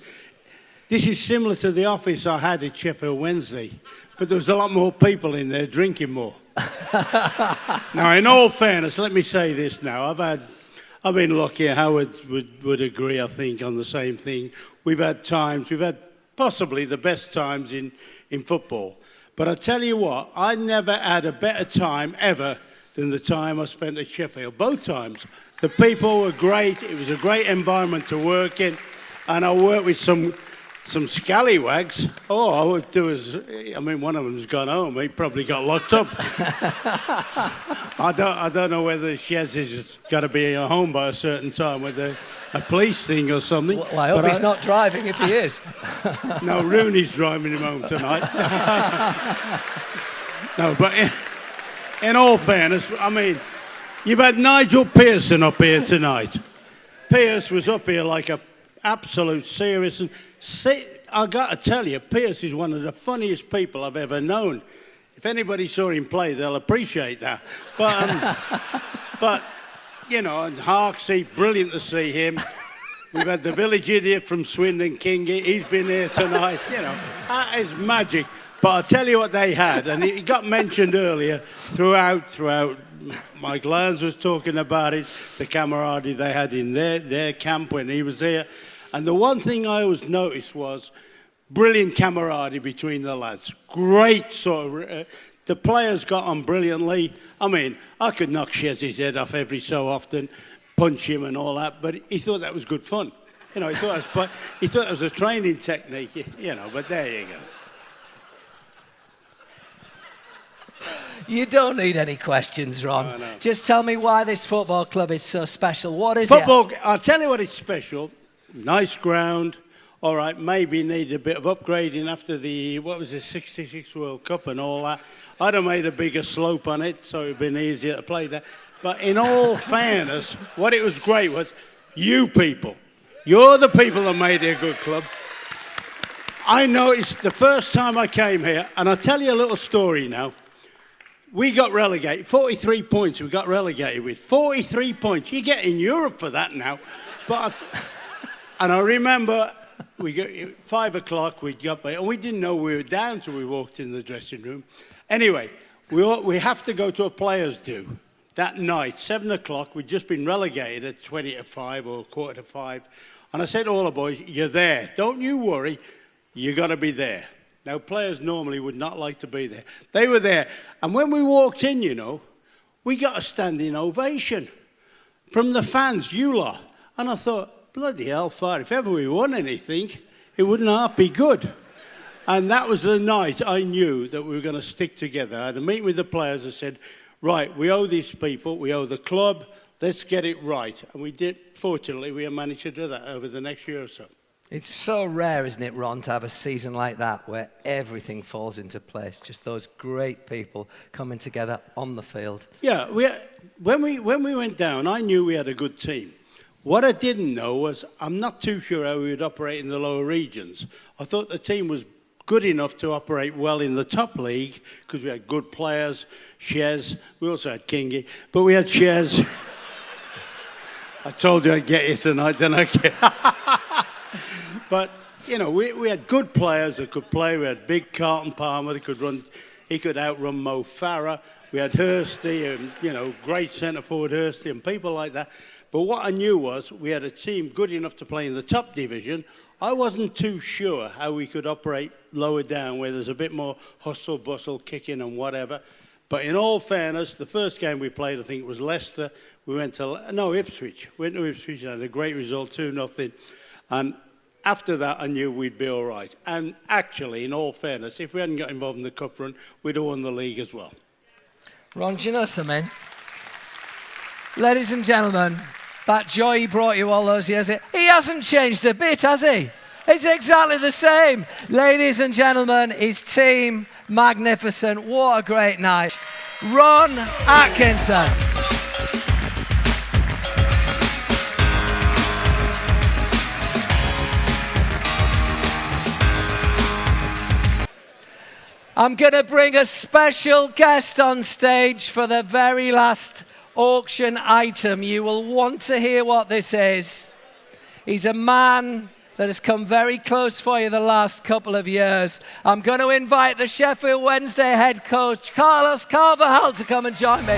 S22: this is similar to the office I had at Sheffield Wednesday, but there was a lot more people in there drinking more. Now, in all fairness, let me say this now, I've been lucky. Howard would agree, I think, on the same thing. We've had possibly the best times in football. But I tell you what, I never had a better time ever than the time I spent at Sheffield. Both times. The people were great. It was a great environment to work in. And I worked with some scallywags. All I would do is, one of them's gone home. He probably got locked up. I don't know whether Shez has got to be at home by a certain time with a police thing or something.
S1: Well, I hope he's not driving if he is.
S22: No, Rooney's driving him home tonight. No, but in all fairness, you've had Nigel Pearson up here tonight. Pearce was up here like a absolute serious. And I got to tell you, Pearce is one of the funniest people I've ever known. If anybody saw him play, they'll appreciate that. But and Harkes, brilliant to see him. We've had the village idiot from Swindon, Kingy. He's been here tonight. That is magic. But I'll tell you what they had, and it got mentioned earlier throughout. Mike Lyons was talking about it, the camaraderie they had in their camp when he was here. And the one thing I always noticed was brilliant camaraderie between the lads. Great sort of... the players got on brilliantly. I mean, I could knock Shezzy's head off every so often, punch him and all that, but he thought that was good fun. You know, he thought it was a training technique, you know, but there you go.
S1: You don't need any questions, Ron.
S22: No, no.
S1: Just tell me why this football club is so special. What is
S22: Football,
S1: it?
S22: I'll tell you what it's special. Nice ground. All right, maybe need a bit of upgrading after the, 66 World Cup and all that. I'd have made a bigger slope on it, so it would have been easier to play there. But in all fairness, what it was great was you people. You're the people that made it a good club. I noticed the first time I came here, and I'll tell you a little story now. We got relegated, 43 points we got relegated with. 43 points. You get in Europe for that now. And I remember we got 5 o'clock, we got there, and we didn't know we were down till we walked in the dressing room. Anyway, we have to go to a players' do. That night, 7 o'clock, we'd just been relegated at 20 to 5 or quarter to 5. And I said to all the boys, you're there. Don't you worry. You got to be there. Now, players normally would not like to be there. They were there. And when we walked in, you know, we got a standing ovation from the fans, you lot. And I thought, bloody hellfire, if ever we won anything, it wouldn't half be good. And that was the night I knew that we were going to stick together. I had a meeting with the players and said, right, we owe these people, we owe the club, let's get it right. And we did. Fortunately, we managed to do that over the next year or so.
S1: It's so rare, isn't it, Ron, to have a season like that where everything falls into place. Just those great people coming together on the field.
S22: Yeah, when we went down, I knew we had a good team. What I didn't know was I'm not too sure how we would operate in the lower regions. I thought the team was good enough to operate well in the top league because we had good players, Shez. We also had Kingy, but we had Shez. I told you I'd get you tonight, didn't I? But, you know, we had good players that could play. We had big Carlton Palmer that could run. He could outrun Mo Farah. We had Hursty and, you know, great centre forward Hursty and people like that. But what I knew was we had a team good enough to play in the top division. I wasn't too sure how we could operate lower down where there's a bit more hustle, bustle, kicking and whatever. But in all fairness, the first game we played, I think it was Leicester. We went to, Ipswich. Went to Ipswich and had a great result, 2-0. And after that, I knew we'd be all right. And actually, in all fairness, if we hadn't got involved in the cup run, we'd have won the league as well.
S1: Ron, do you know something? Ladies and gentlemen, that joy he brought you all those years, he hasn't changed a bit, has he? It's exactly the same. Ladies and gentlemen, his team, magnificent. What a great night. Ron Atkinson. I'm going to bring a special guest on stage for the very last auction item. You will want to hear what this is. He's a man that has come very close for you the last couple of years. I'm going to invite the Sheffield Wednesday head coach, Carlos Carvalhal, to come and join me.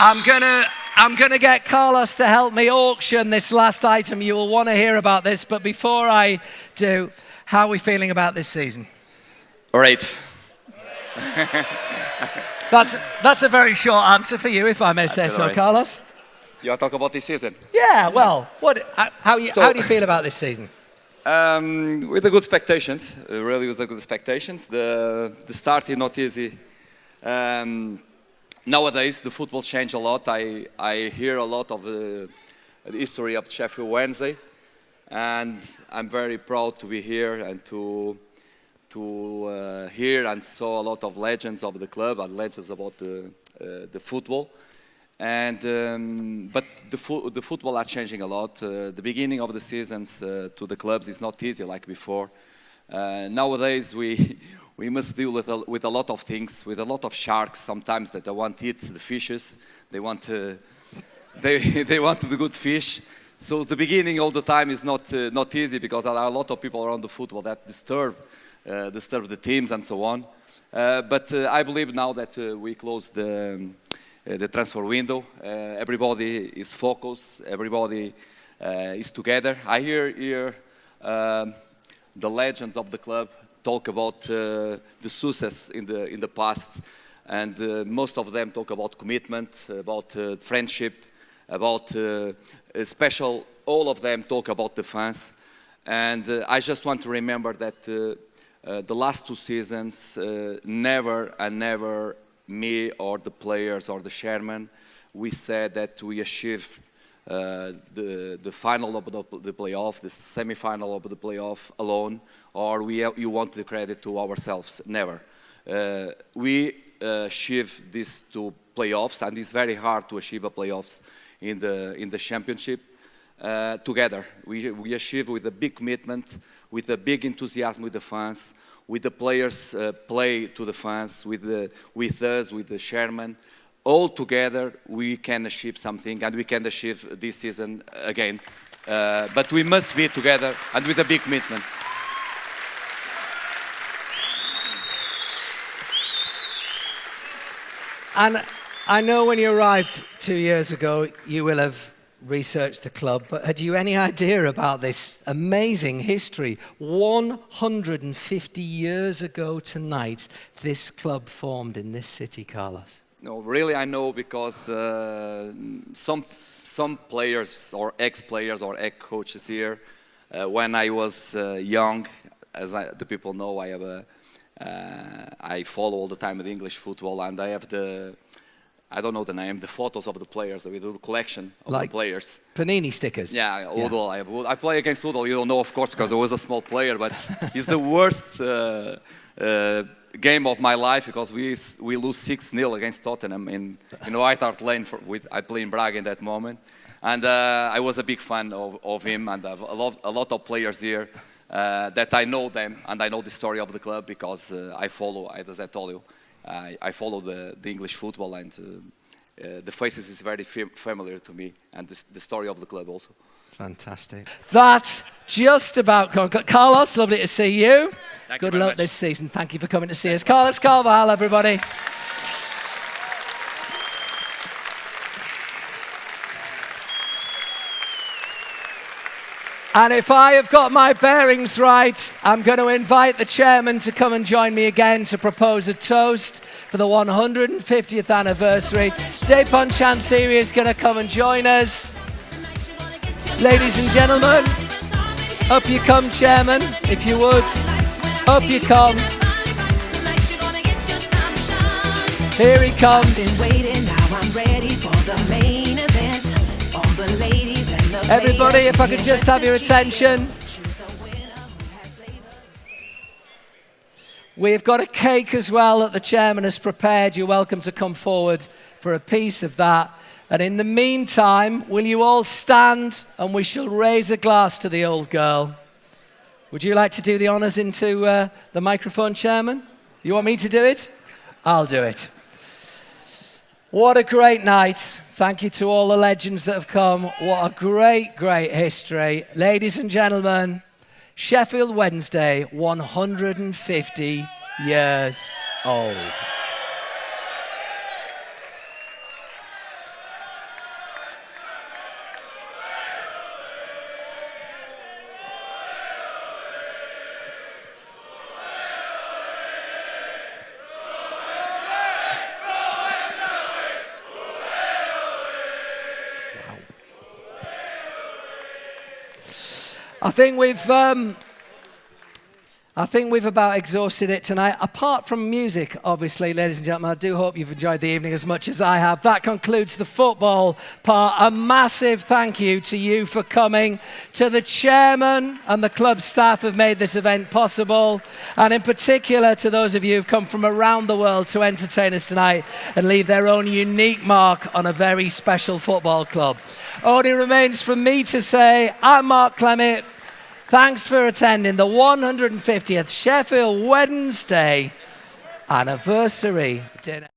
S1: I'm gonna get Carlos to help me auction this last item. You will want to hear about this, but before I do, how are we feeling about this season?
S6: All right.
S1: That's a very short answer for you, if I may say so, Carlos.
S6: You want to talk about this season?
S1: Yeah. Well, how do you feel about this season?
S6: With the good expectations, really with the good expectations. The start is not easy. Nowadays, the football changed a lot. I hear a lot of the history of Sheffield Wednesday, and I'm very proud to be here and to hear and saw a lot of legends of the club and legends about the football. But the football are changing a lot. The beginning of the seasons to the clubs is not easy like before. Nowadays we must deal with a lot of things, with a lot of sharks sometimes that they want to eat the fishes. They want they want the good fish. So the beginning all the time is not easy because there are a lot of people around the football that disturb the teams and so on. But I believe now that we closed the transfer window. Everybody is focused. Everybody is together. I hear here the legends of the club talk about the success in the past, and most of them talk about commitment, about friendship, about special. All of them talk about the fans, and I just want to remember that the last 2 seasons, never and never me or the players or the chairman, we said that we achieved the final of the playoff, the semi-final of the playoff alone, or you want the credit to ourselves. Never. We achieved these 2 playoffs, and it's very hard to achieve a playoffs in the championship together. We achieved with a big commitment, with a big enthusiasm with the fans, with the players play to the fans, with us, with the chairman. All together we can achieve something, and we can achieve this season again. But we must be together and with a big commitment.
S1: And I know when you arrived 2 years ago, you will have researched the club, but had you any idea about this amazing history? 150 years ago tonight, this club formed in this city, Carlos.
S6: No, really I know because some players or ex-players or ex-coaches here, when I was young, as the people know, I follow all the time the English football, and I have I don't know the name, the photos of the players. We do the collection of the players.
S1: Panini stickers.
S6: Yeah, Udall. I play against Udall. You don't know, of course, because I was a small player, but it's the worst game of my life because we lose 6-0 against Tottenham in White Hart Lane. I play in Braga in that moment, and I was a big fan of him, and a lot of players here that I know them, and I know the story of the club because I follow, as I told you, I follow the English football, and the faces is very familiar to me, and the story of the club also.
S1: Fantastic. That's just about Carlos, lovely to see you. Good luck this season. Thank you for coming to see us. Carlos Carvalhal, everybody. And if I have got my bearings right, I'm going to invite the chairman to come and join me again to propose a toast for the 150th anniversary. Depon Chansiri is going to come and join us. Ladies and gentlemen, up you come, chairman, if you would. Up you come. Here he comes. Everybody, if I could just have your attention. We've got a cake as well that the chairman has prepared. You're welcome to come forward for a piece of that. And in the meantime, will you all stand and we shall raise a glass to the old girl. Would you like to do the honours into the microphone, chairman? You want me to do it? I'll do it. What a great night. Thank you to all the legends that have come. What a great, great history. Ladies and gentlemen, Sheffield Wednesday, 150 years old. I think I think we've about exhausted it tonight. Apart from music, obviously, ladies and gentlemen, I do hope you've enjoyed the evening as much as I have. That concludes the football part. A massive thank you to you for coming, to the chairman and the club staff who've made this event possible, and in particular to those of you who've come from around the world to entertain us tonight and leave their own unique mark on a very special football club. Only remains for me to say, I'm Mark Clemmett. Thanks for attending the 150th Sheffield Wednesday anniversary dinner.